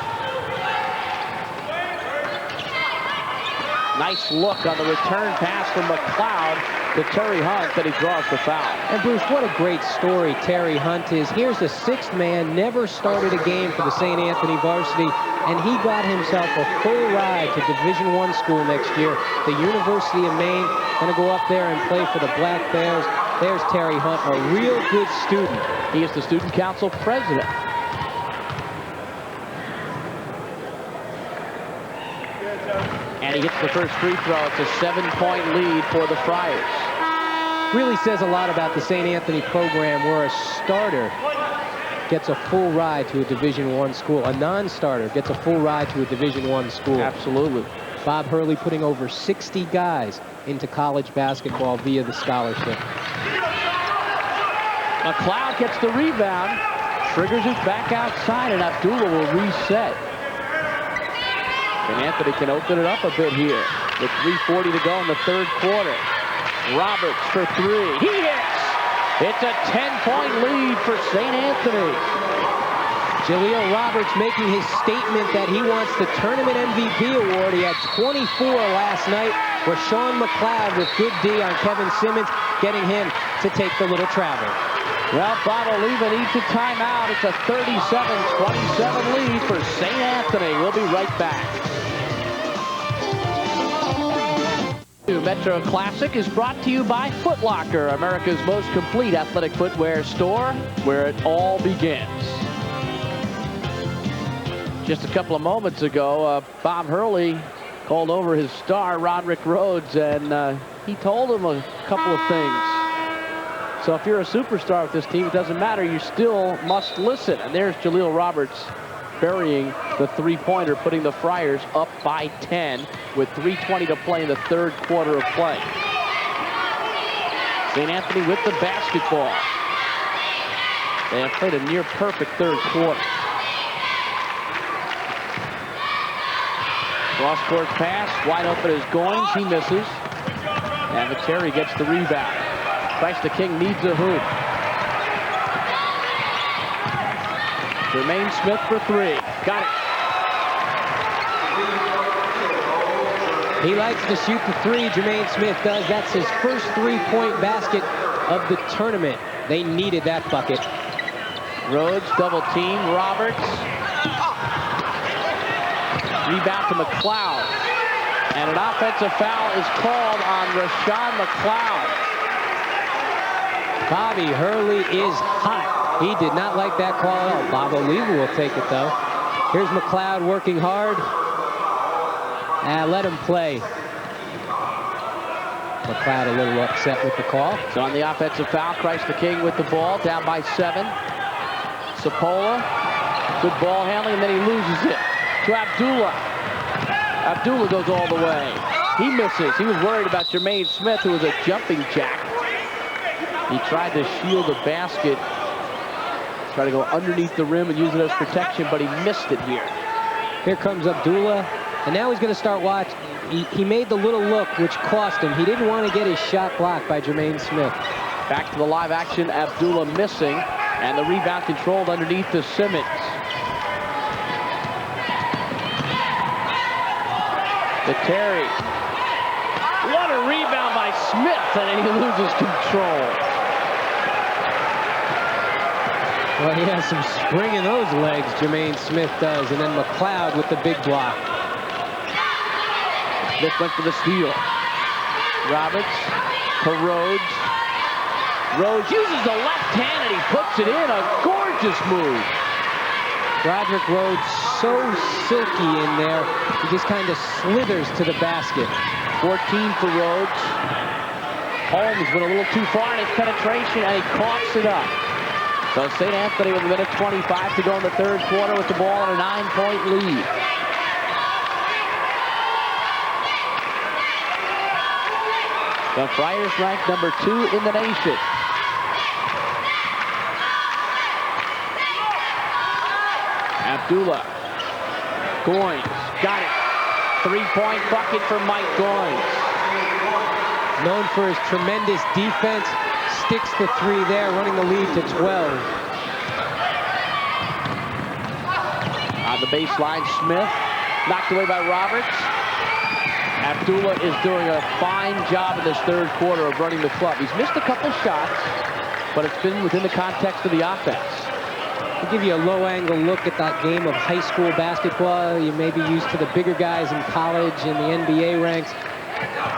Nice look on the return pass from McLeod to Terry Hunt, that he draws the foul. And Bruce, what a great story Terry Hunt is. Here's the 6th man, never started a game for the St. Anthony varsity, and he got himself a full ride to Division I school next year. The University of Maine, going to go up there and play for the Black Bears. There's Terry Hunt, a real good student. He is the student council president. And he gets the first free throw. It's a 7-point lead for the Friars. Really says a lot about the St. Anthony program, where a starter gets a full ride to a Division I school. A non-starter gets a full ride to a Division I school. Absolutely. Bob Hurley putting over 60 guys into college basketball via the scholarship. McLeod gets the rebound, triggers it back outside, and Abdullah will reset. And Anthony can open it up a bit here with 3:40 to go in the 3rd quarter. Roberts for 3. He hits! It's a 10-point lead for St. Anthony. Jaleel Roberts making his statement that he wants the tournament MVP award. He had 24 last night. Rashawn McLeod with good D on Kevin Simmons, getting him to take the little travel. Well, Bob Oliva needs a timeout. It's a 37-27 lead for St. Anthony. We'll be right back. Metro Classic is brought to you by Foot Locker, America's most complete athletic footwear store, where it all begins. Just a couple of moments ago, Bob Hurley called over his star, Roderick Rhodes, and he told him a couple of things. So if you're a superstar with this team, it doesn't matter. You still must listen. And there's Jaleel Roberts burying the 3-pointer, putting the Friars up by 10 with 3:20 to play in the 3rd quarter of play. St. Anthony with the basketball. They have played a near perfect 3rd quarter. Cross-court pass, wide open is Goins, he misses. And Terry gets the rebound. Christ the King needs a hoop. Jermaine Smith for 3. Got it. He likes to shoot the 3, Jermaine Smith does. That's his first 3-point basket of the tournament. They needed that bucket. Rhodes double team. Roberts. Rebound to McLeod. And an offensive foul is called on Rashawn McLeod. Bobby Hurley is hot. He did not like that call at all. Bob Oliva will take it, though. Here's McLeod working hard. And let him play. McLeod a little upset with the call. So on the offensive foul, Christ the King with the ball, down by 7. Sapola, good ball handling, and then he loses it to Abdullah. Abdullah goes all the way. He misses. He was worried about Jermaine Smith, who was a jumping jack. He tried to shield the basket, try to go underneath the rim and use it as protection, but he missed it here. Here comes Abdullah, and now he's going to start watching. He made the little look, which cost him. He didn't want to get his shot blocked by Jermaine Smith. Back to the live action, Abdullah missing, and the rebound controlled underneath to Simmons. To Terry. What a rebound by Smith, and then he loses control. Well, he has some spring in those legs, Jermaine Smith does, and then McLeod with the big block. Smith went for the steal. Roberts to Rhodes. Rhodes uses the left hand and he puts it in. A gorgeous move. Roderick Rhodes so silky in there. He just kind of slithers to the basket. 14 for Rhodes. Holmes went a little too far in his penetration and he coughs it up. So St. Anthony with a minute 25 to go in the third quarter with the ball and a 9-point lead. The Friars ranked number 2 in the nation. Abdullah. Goins got it. 3-point bucket for Mike Goins. Known for his tremendous defense. Sticks the 3 there, running the lead to 12. On the baseline, Smith. Knocked away by Roberts. Abdullah is doing a fine job in this third quarter of running the club. He's missed a couple shots, but it's been within the context of the offense. To give you a low-angle look at that game of high school basketball, you may be used to the bigger guys in college and the NBA ranks.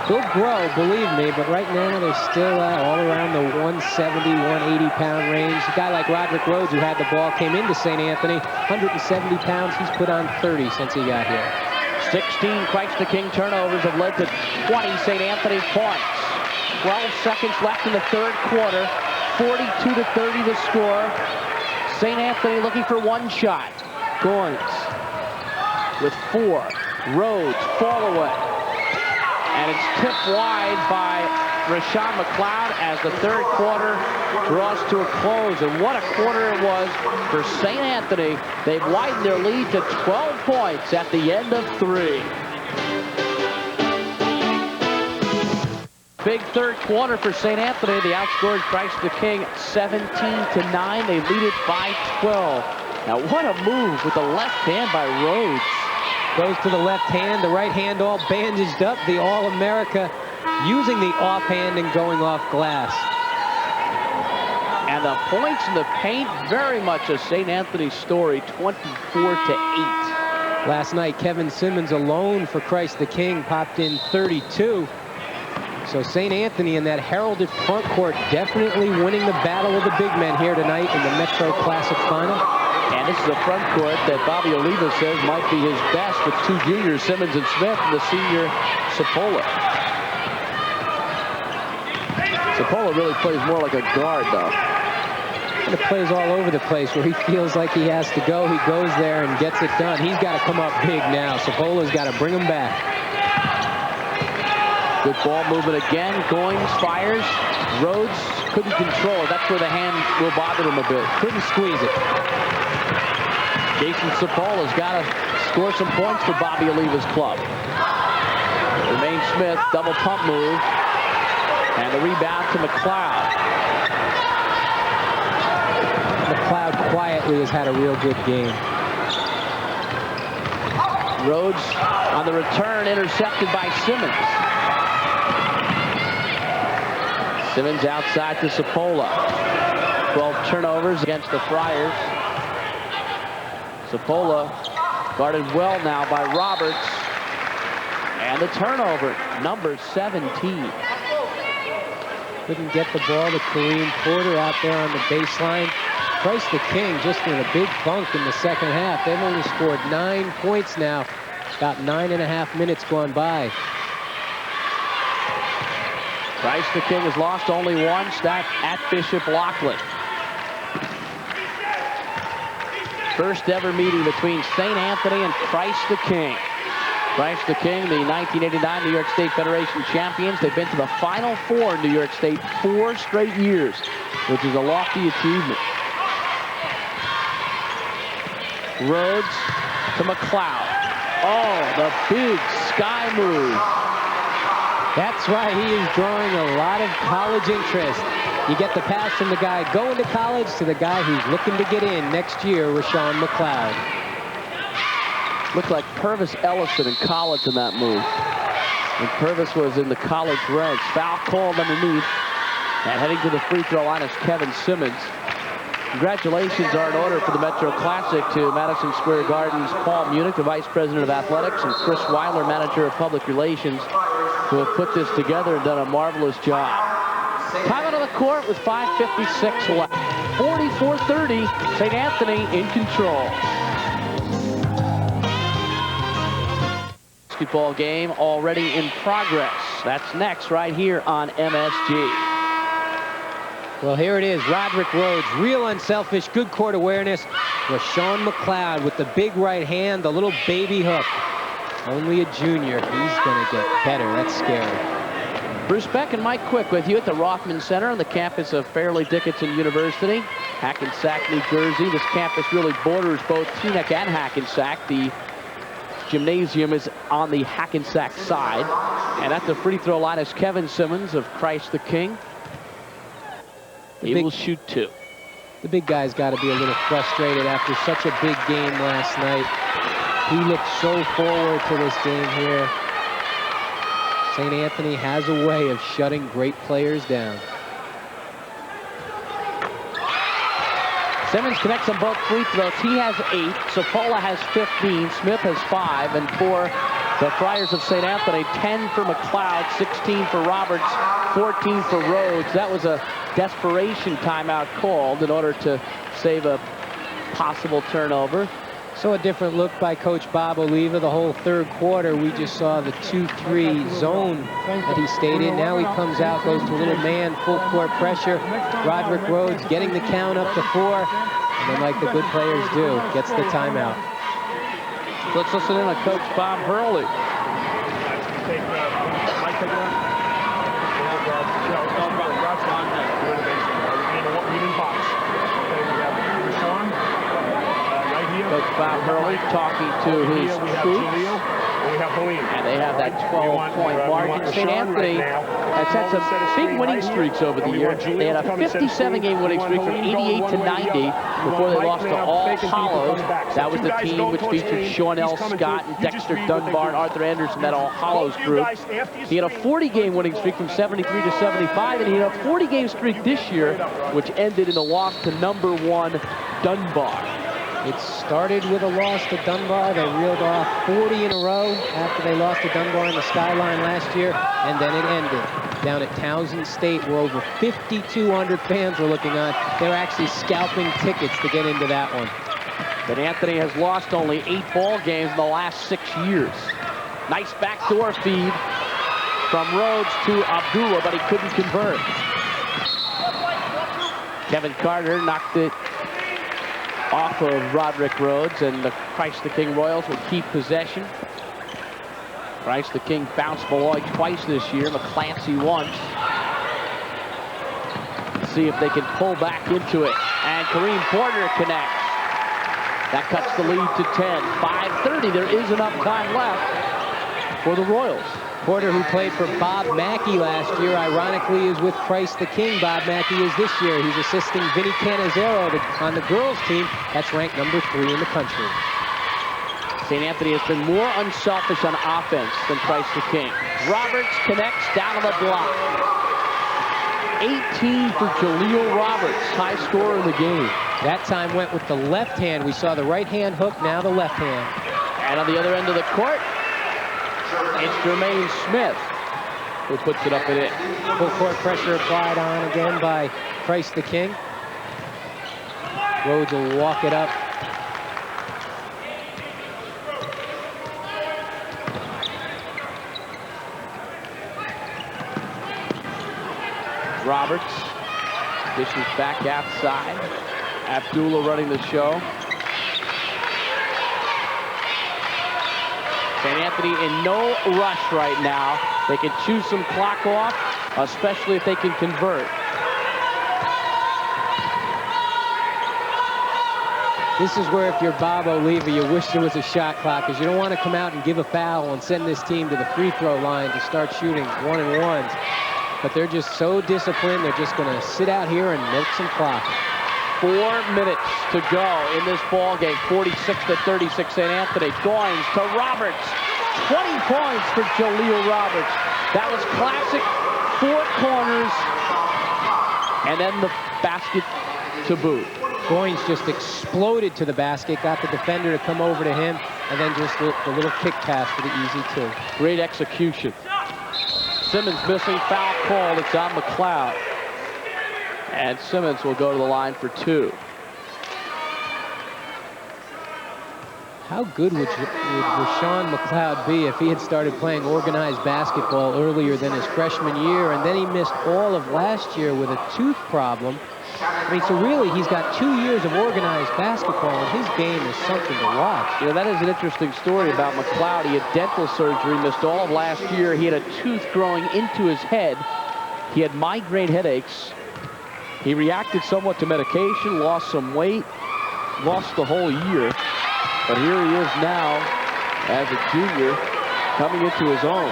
They'll grow, believe me, but right now they're still all around the 170, 180-pound range. A guy like Roderick Rhodes, who had the ball, came into St. Anthony, 170 pounds. He's put on 30 since he got here. 16 Christ the King turnovers have led to 20 St. Anthony points. 12 seconds left in the third quarter. 42-30 to score. St. Anthony looking for one shot. Goins with 4. Rhodes, fall away. And it's tipped wide by Rashawn McLeod as the third quarter draws to a close. And what a quarter it was for St. Anthony. They've widened their lead to 12 points at the end of 3. Big third quarter for St. Anthony. They outscored Christ the King 17-9. They lead it by 12. Now what a move with the left hand by Rhodes. Goes to the left hand, the right hand all bandaged up. The All-America using the offhand and going off glass. And the points in the paint, very much a St. Anthony story, 24-8. Last night, Kevin Simmons alone for Christ the King popped in 32. So St. Anthony in that heralded front court definitely winning the battle of the big men here tonight in the Metro Classic Final. And this is a front court that Bobby Oliva says might be his best with 2 juniors, Simmons and Smith, and the senior Sapola. Sapola really plays more like a guard, though. And it plays all over the place. Where he feels like he has to go, he goes there and gets it done. He's got to come up big now. Sapola's got to bring him back. Good ball movement again. Goins fires. Rhodes couldn't control it. That's where the hand will bother him a bit. Couldn't squeeze it. Jason Sapola's got to score some points for Bobby Oliva's club. Jermaine Smith, double pump move. And the rebound to McLeod. McLeod quietly has had a real good game. Rhodes on the return, intercepted by Simmons. Simmons outside to Sapola. 12 turnovers against the Friars. Sapola guarded well now by Roberts. And the turnover, number 17. Couldn't get the ball to Kareem Porter out there on the baseline. Christ the King just in a big funk in the second half. They've only scored 9 points now. About 9.5 minutes gone by. Christ the King has lost only once, that at Bishop Loughlin. First ever meeting between St. Anthony and Christ the King. Christ the King, the 1989 New York State Federation champions. They've been to the Final Four in New York State 4 straight years, which is a lofty achievement. Rhodes to McLeod. Oh, the big sky move. That's right, he is drawing a lot of college interest. You get the pass from the guy going to college to the guy who's looking to get in next year, Rashawn McLeod. Looked like Purvis Ellison in college in that move. And Purvis was in the college ranks. Foul called underneath. And heading to the free throw line is Kevin Simmons. Congratulations are in order for the Metro Classic to Madison Square Garden's Paul Munich, the Vice President of Athletics, and Chris Weiler, Manager of Public Relations, who have put this together and done a marvelous job. Time out of the court with 5:56 left. 44-30, St. Anthony in control. Basketball game already in progress. That's next right here on MSG. Well, here it is, Roderick Rhodes, real unselfish, good court awareness. Rashawn McLeod with the big right hand, the little baby hook. Only a junior, he's gonna get better, that's scary. Bruce Beck and Mike Quick with you at the Rothman Center on the campus of Fairleigh Dickinson University, Hackensack, New Jersey. This campus really borders both Teaneck and Hackensack. The gymnasium is on the Hackensack side. And at the free throw line is Kevin Simmons of Christ the King. He will shoot 2. The big guy's got to be a little frustrated after such a big game last night. He looked so forward to this game here. St. Anthony has a way of shutting great players down. Simmons connects on both free throws. He has 8. Sapola has 15. Smith has 5. And for the Friars of St. Anthony, 10 for McLeod, 16 for Roberts, 14 for Rhodes. That was a desperation timeout called in order to save a possible turnover. So a different look by Coach Bob Oliva. The whole third quarter, we just saw the 2-3 zone that he stayed in. Now he comes out, goes to a little man, full court pressure. Roderick Rhodes getting the count up to 4. And then, like the good players do, gets the timeout. Let's listen in on Coach Bob Hurley. Coach Bob Hurley talking to his troops. And they have that 12-point margin. St. Anthony has had some big winning streaks over the year. They had a 57-game winning streak from 88 to 90 before they lost to All Hallows. That was the team which featured Sean L. Scott and Dexter Dunbar and Arthur Anderson, that All Hallows group. He had a 40-game winning streak from 73 to 75, and he had a 40-game streak this year, which ended in a loss to number 1 Dunbar. It started with a loss to Dunbar. They reeled off 40 in a row after they lost to Dunbar in the Skyline last year, and then it ended down at Townsend State, where over 5,200 fans were looking on. They were actually scalping tickets to get into that one. But Anthony has lost only 8 ball games in the last 6 years. Nice backdoor feed from Rhodes to Abdullah, but he couldn't convert. Kevin Carter knocked it off of Roderick Rhodes, and the Christ the King Royals will keep possession. Christ the King bounced Malloy twice this year, McClancy once. Let's see if they can pull back into it. And Kareem Porter connects. That cuts the lead to 10. 5:30, there is enough time left for the Royals. Porter, who played for Bob Mackey last year, ironically is with Christ the King. Bob Mackey is this year. He's assisting Vinny Cannizzaro on the girls team. That's ranked number 3 in the country. St. Anthony has been more unselfish on offense than Christ the King. Roberts connects down on the block. 18 for Jaleel Roberts, high scorer in the game. That time went with the left hand. We saw the right hand hook, now the left hand. And on the other end of the court, it's Jermaine Smith who puts it up and in. Full court pressure applied on again by Christ the King. Rhodes will walk it up. Roberts dishes back outside. Abdullah running the show. St. Anthony in no rush right now. They can chew some clock off, especially if they can convert. This is where if you're Bob Oliva, you wish there was a shot clock, because you don't want to come out and give a foul and send this team to the free throw line to start shooting 1-and-1s. But they're just so disciplined, they're just going to sit out here and milk some clock. 4 minutes to go in this ball game. 46-36 St. Anthony. Goins to Roberts. 20 points for Jaleel Roberts. That was classic 4 corners. And then the basket to boot. Goins just exploded to the basket, got the defender to come over to him, and then just the little kick pass for the easy 2. Great execution. Simmons missing, foul called. It's on McLeod. And Simmons will go to the line for 2. How good would Rashawn McLeod be if he had started playing organized basketball earlier than his freshman year, and then he missed all of last year with a tooth problem? I mean, so really, he's got 2 years of organized basketball, and his game is something to watch. You know, that is an interesting story about McLeod. He had dental surgery, missed all of last year. He had a tooth growing into his head. He had migraine headaches. He reacted somewhat to medication, lost some weight, lost the whole year. But here he is now as a junior coming into his own.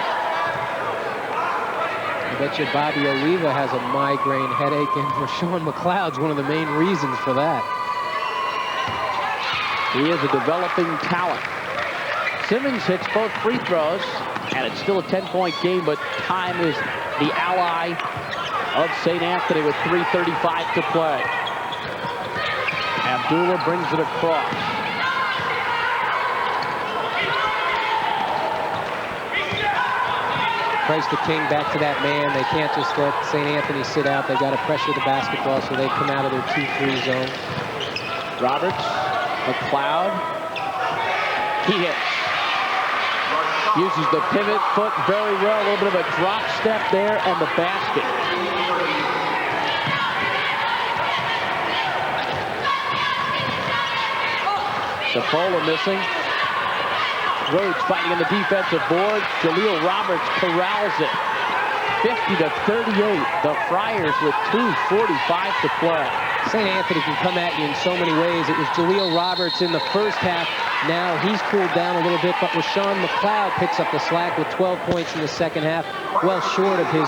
I bet you Bobby Oliva has a migraine headache, and Rashawn McLeod's one of the main reasons for that. He is a developing talent. Simmons hits both free throws, and it's still a 10-point game, but time is the ally of St. Anthony with 3:35 to play. Abdullah brings it across. Christ the King back to that man. They can't just let St. Anthony sit out. They've got to pressure the basketball so they come out of their 2-3 zone. Roberts, McLeod, he hits. Uses the pivot foot very well. A little bit of a drop step there and the basket. Sapola missing. Rhodes fighting on the defensive board. Jaleel Roberts corrals it. 50-38. The Friars with 2:45 to play. St. Anthony can come at you in so many ways. It was Jaleel Roberts in the first half. Now he's cooled down a little bit, but Rashawn McLeod picks up the slack with 12 points in the second half, well short of his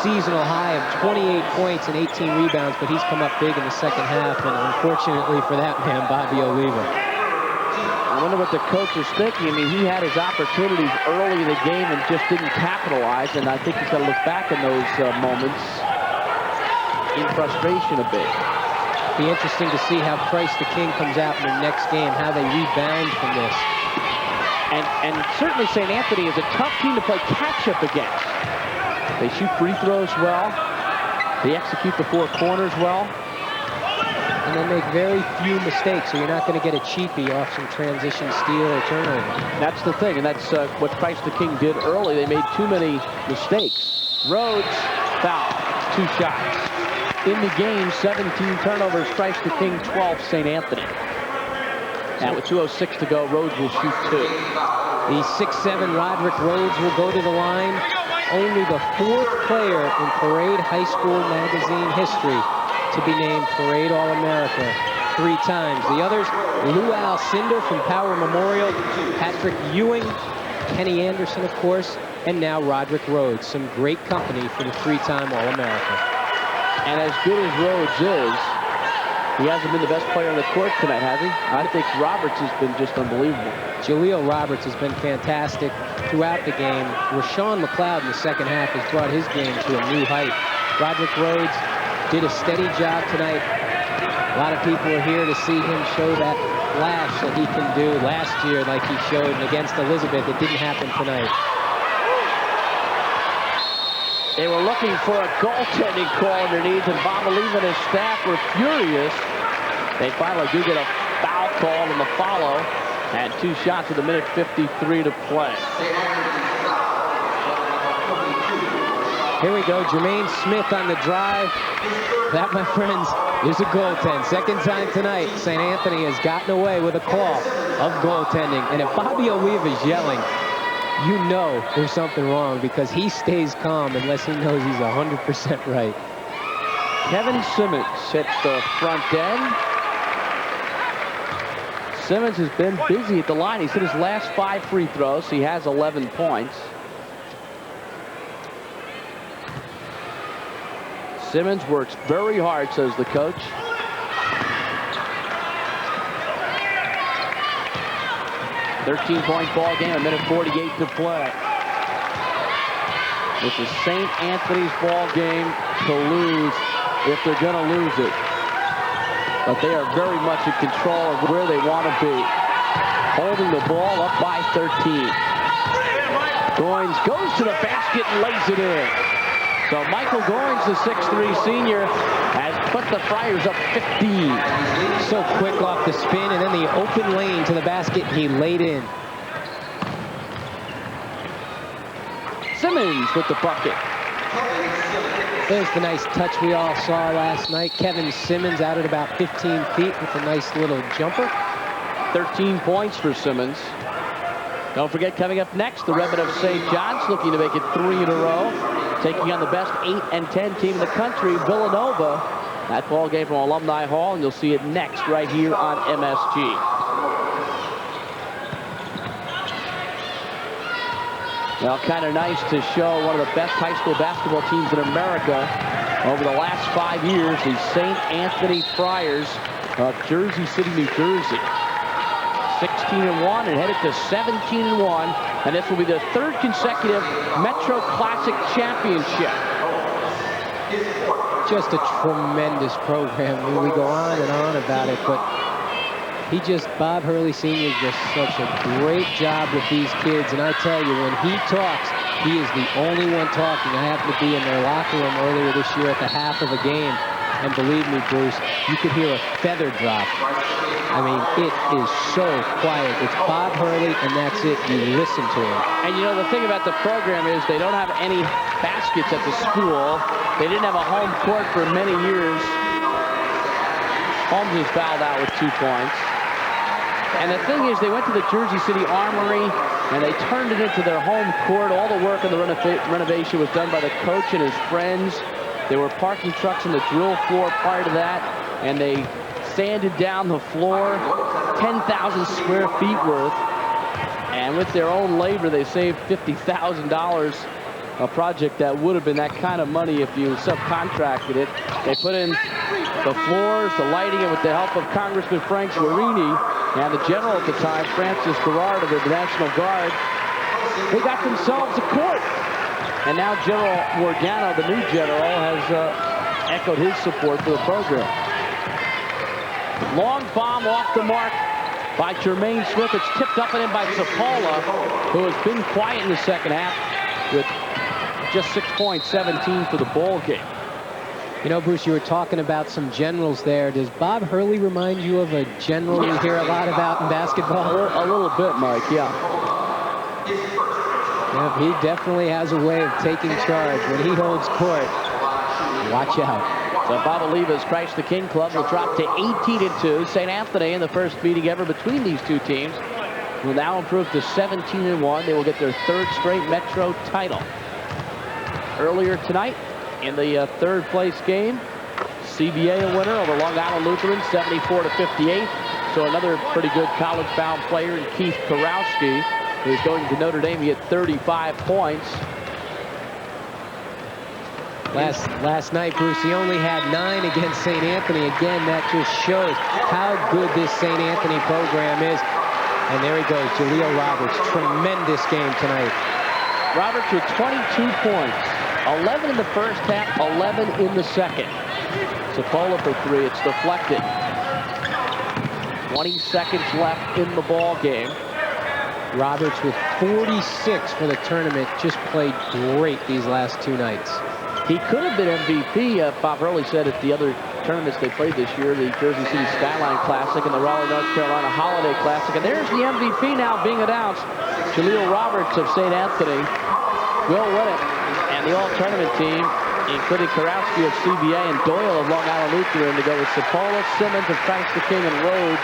seasonal high of 28 points and 18 rebounds, but he's come up big in the second half, and unfortunately for that man, Bobby Oliva. I wonder what the coach is thinking. I mean, he had his opportunities early in the game and just didn't capitalize, and I think he's got to look back in those moments in frustration a bit. Be interesting to see how Christ the King comes out in the next game, how they rebound from this. And certainly St. Anthony is a tough team to play catch-up against. They shoot free throws well. They execute the 4 corners well. And they make very few mistakes, so you're not going to get a cheapie off some transition steal or turnover. That's the thing, and that's what Christ the King did early. They made too many mistakes. Rhodes, foul, 2 shots. In the game, 17 turnovers, Christ the King, 12, St. Anthony. And with 2:06 to go, Rhodes will shoot 2. The 6'7" Roderick Rhodes will go to the line. Only the 4th player in Parade High School magazine history to be named Parade All-America 3 times. The others, Lou Alcindor from Power Memorial, Patrick Ewing, Kenny Anderson, of course, and now Roderick Rhodes. Some great company for the 3-time All-America. And as good as Rhodes is, he hasn't been the best player on the court tonight, has he? I think Roberts has been just unbelievable. Jaleel Roberts has been fantastic throughout the game. Rashawn McLeod in the second half has brought his game to a new height. Roderick Rhodes did a steady job tonight. A lot of people are here to see him show that flash that he can do last year like he showed against Elizabeth. It didn't happen tonight. They were looking for a goaltending call underneath, and Bob Oliva and his staff were furious. They finally do get a foul call in the follow, and 2 shots with 1:53 to play. Here we go, Jermaine Smith on the drive. That, my friends, is a goaltend. Second time tonight, St. Anthony has gotten away with a call of goaltending. And if Bobby Oliva is yelling, you know there's something wrong, because he stays calm unless he knows he's 100% right. Kevin Simmons hits the front end. Simmons has been busy at the line. He's hit his last 5 free throws. He has 11 points. Simmons works very hard, says the coach. .13-point ball game, 1:48 to play. This is St. Anthony's ball game to lose if they're going to lose it. But they are very much in control of where they want to be. Holding the ball up by 13. Goins goes to the basket and lays it in. So Michael Goins, the 6'3 senior, has put the Friars up 15. So quick off the spin, and then the open lane to the basket, he laid in. Simmons with the bucket. There's the nice touch we all saw last night. Kevin Simmons out at about 15 feet with a nice little jumper. 13 points for Simmons. Don't forget, coming up next, the Redmen of St. John's looking to make it 3 in a row, taking on the best 8 and 10 team in the country, Villanova. That ball game from Alumni Hall, and you'll see it next right here on MSG. Well, kind of nice to show one of the best high school basketball teams in America over the last 5 years, the St. Anthony Friars of Jersey City, New Jersey. 16-1 and headed to 17-1, and this will be the 3rd consecutive Metro Classic Championship. Just a tremendous program. I mean, we go on and on about it, but Bob Hurley Sr. does such a great job with these kids, and I tell you, when he talks, he is the only one talking. I happened to be in their locker room earlier this year at the half of a game, and believe me, Bruce, you could hear a feather drop. I mean, it is so quiet. It's Bob Hurley, and that's it. You listen to him. And you know, the thing about the program is they don't have any baskets at the school. They didn't have a home court for many years. Holmes was fouled out with 2 points. And the thing is, they went to the Jersey City Armory, and they turned it into their home court. All the work on the renovation was done by the coach and his friends. There were parking trucks on the drill floor prior to that, and they sanded down the floor, 10,000 square feet worth. And with their own labor, they saved $50,000, a project that would have been that kind of money if you subcontracted it. They put in the floors, the lighting, and with the help of Congressman Frank Guarini and the general at the time, Francis Garrard of the National Guard, they got themselves a court. And now General Morgano, the new general, has echoed his support for the program. Long bomb off the mark by Jermaine Smith. It's tipped up and in by Zapola, who has been quiet in the second half with just 6 points, 17 for the ball game. You know, Bruce, you were talking about some generals there. Does Bob Hurley remind you of a general you hear a lot about in basketball? A little bit, Mike, yeah. Yep, he definitely has a way of taking charge. When he holds court, watch out. So Bob Oliva's Christ the King club will drop to 18-2. St. Anthony in the first meeting ever between these two teams will now improve to 17-1. They will get their 3rd straight Metro title. Earlier tonight in the 3rd place game, CBA a winner over Long Island Lutheran, 74-58. So another pretty good college-bound player in Keith Karowski, who's going to Notre Dame. He had 35 points. Last night, Bruce, he only had 9 against St. Anthony. Again, that just shows how good this St. Anthony program is. And there he goes, Jaleel Roberts. Tremendous game tonight. Roberts with 22 points. 11 in the first half, 11 in the second. Cipolla for three. It's deflected. 20 seconds left in the ball game. Roberts with 46 for the tournament. Just played great these last two nights. He could have been MVP. Bob Hurley said at the other tournaments they played this year, the Jersey City Skyline Classic and the Raleigh, North Carolina Holiday Classic. And there's the MVP now being announced. Jaleel Roberts of St. Anthony will win it. And the all-tournament team, including Karowski of CBA and Doyle of Long Island Lutheran, to go with Cipolla, Simmons of Franks the King, and Rhodes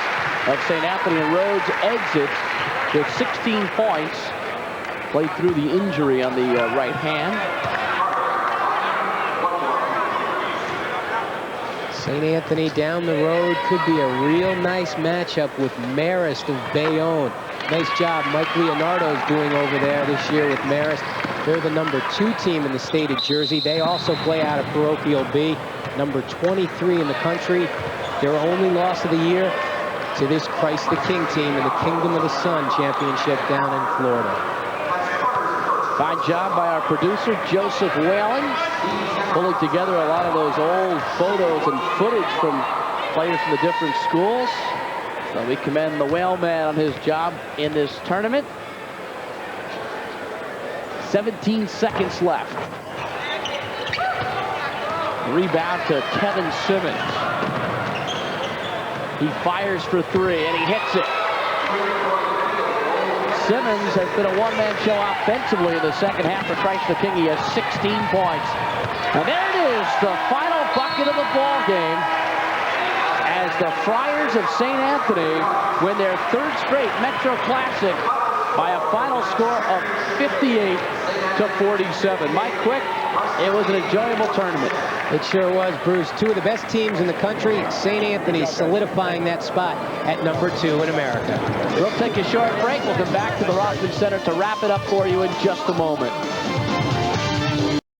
of St. Anthony. And Rhodes exits with 16 points. Played through the injury on the right hand. St. Anthony down the road could be a real nice matchup with Marist of Bayonne. Nice job Mike Leonardo's doing over there this year with Marist. They're the number 2 team in the state of Jersey. They also play out of Parochial B, number 23 in the country. Their only loss of the year to this Christ the King team in the Kingdom of the Sun Championship down in Florida. Fine job by our producer, Joseph Whalen, pulling together a lot of those old photos and footage from players from the different schools. So we commend the Whaleman on his job in this tournament. 17 seconds left. Rebound to Kevin Simmons. He fires for three, and he hits it. Simmons has been a one-man show offensively in the second half for Christ the King. He has 16 points. And there it is, the final bucket of the ball game, as the Friars of St. Anthony win their third straight Metro Classic by a final score of 58-47. Mike Quick, it was an enjoyable tournament. It sure was, Bruce. Two of the best teams in the country. St. Anthony solidifying that spot at number 2 in America. We'll take a short break. We'll come back to the Rossman Center to wrap it up for you in just a moment.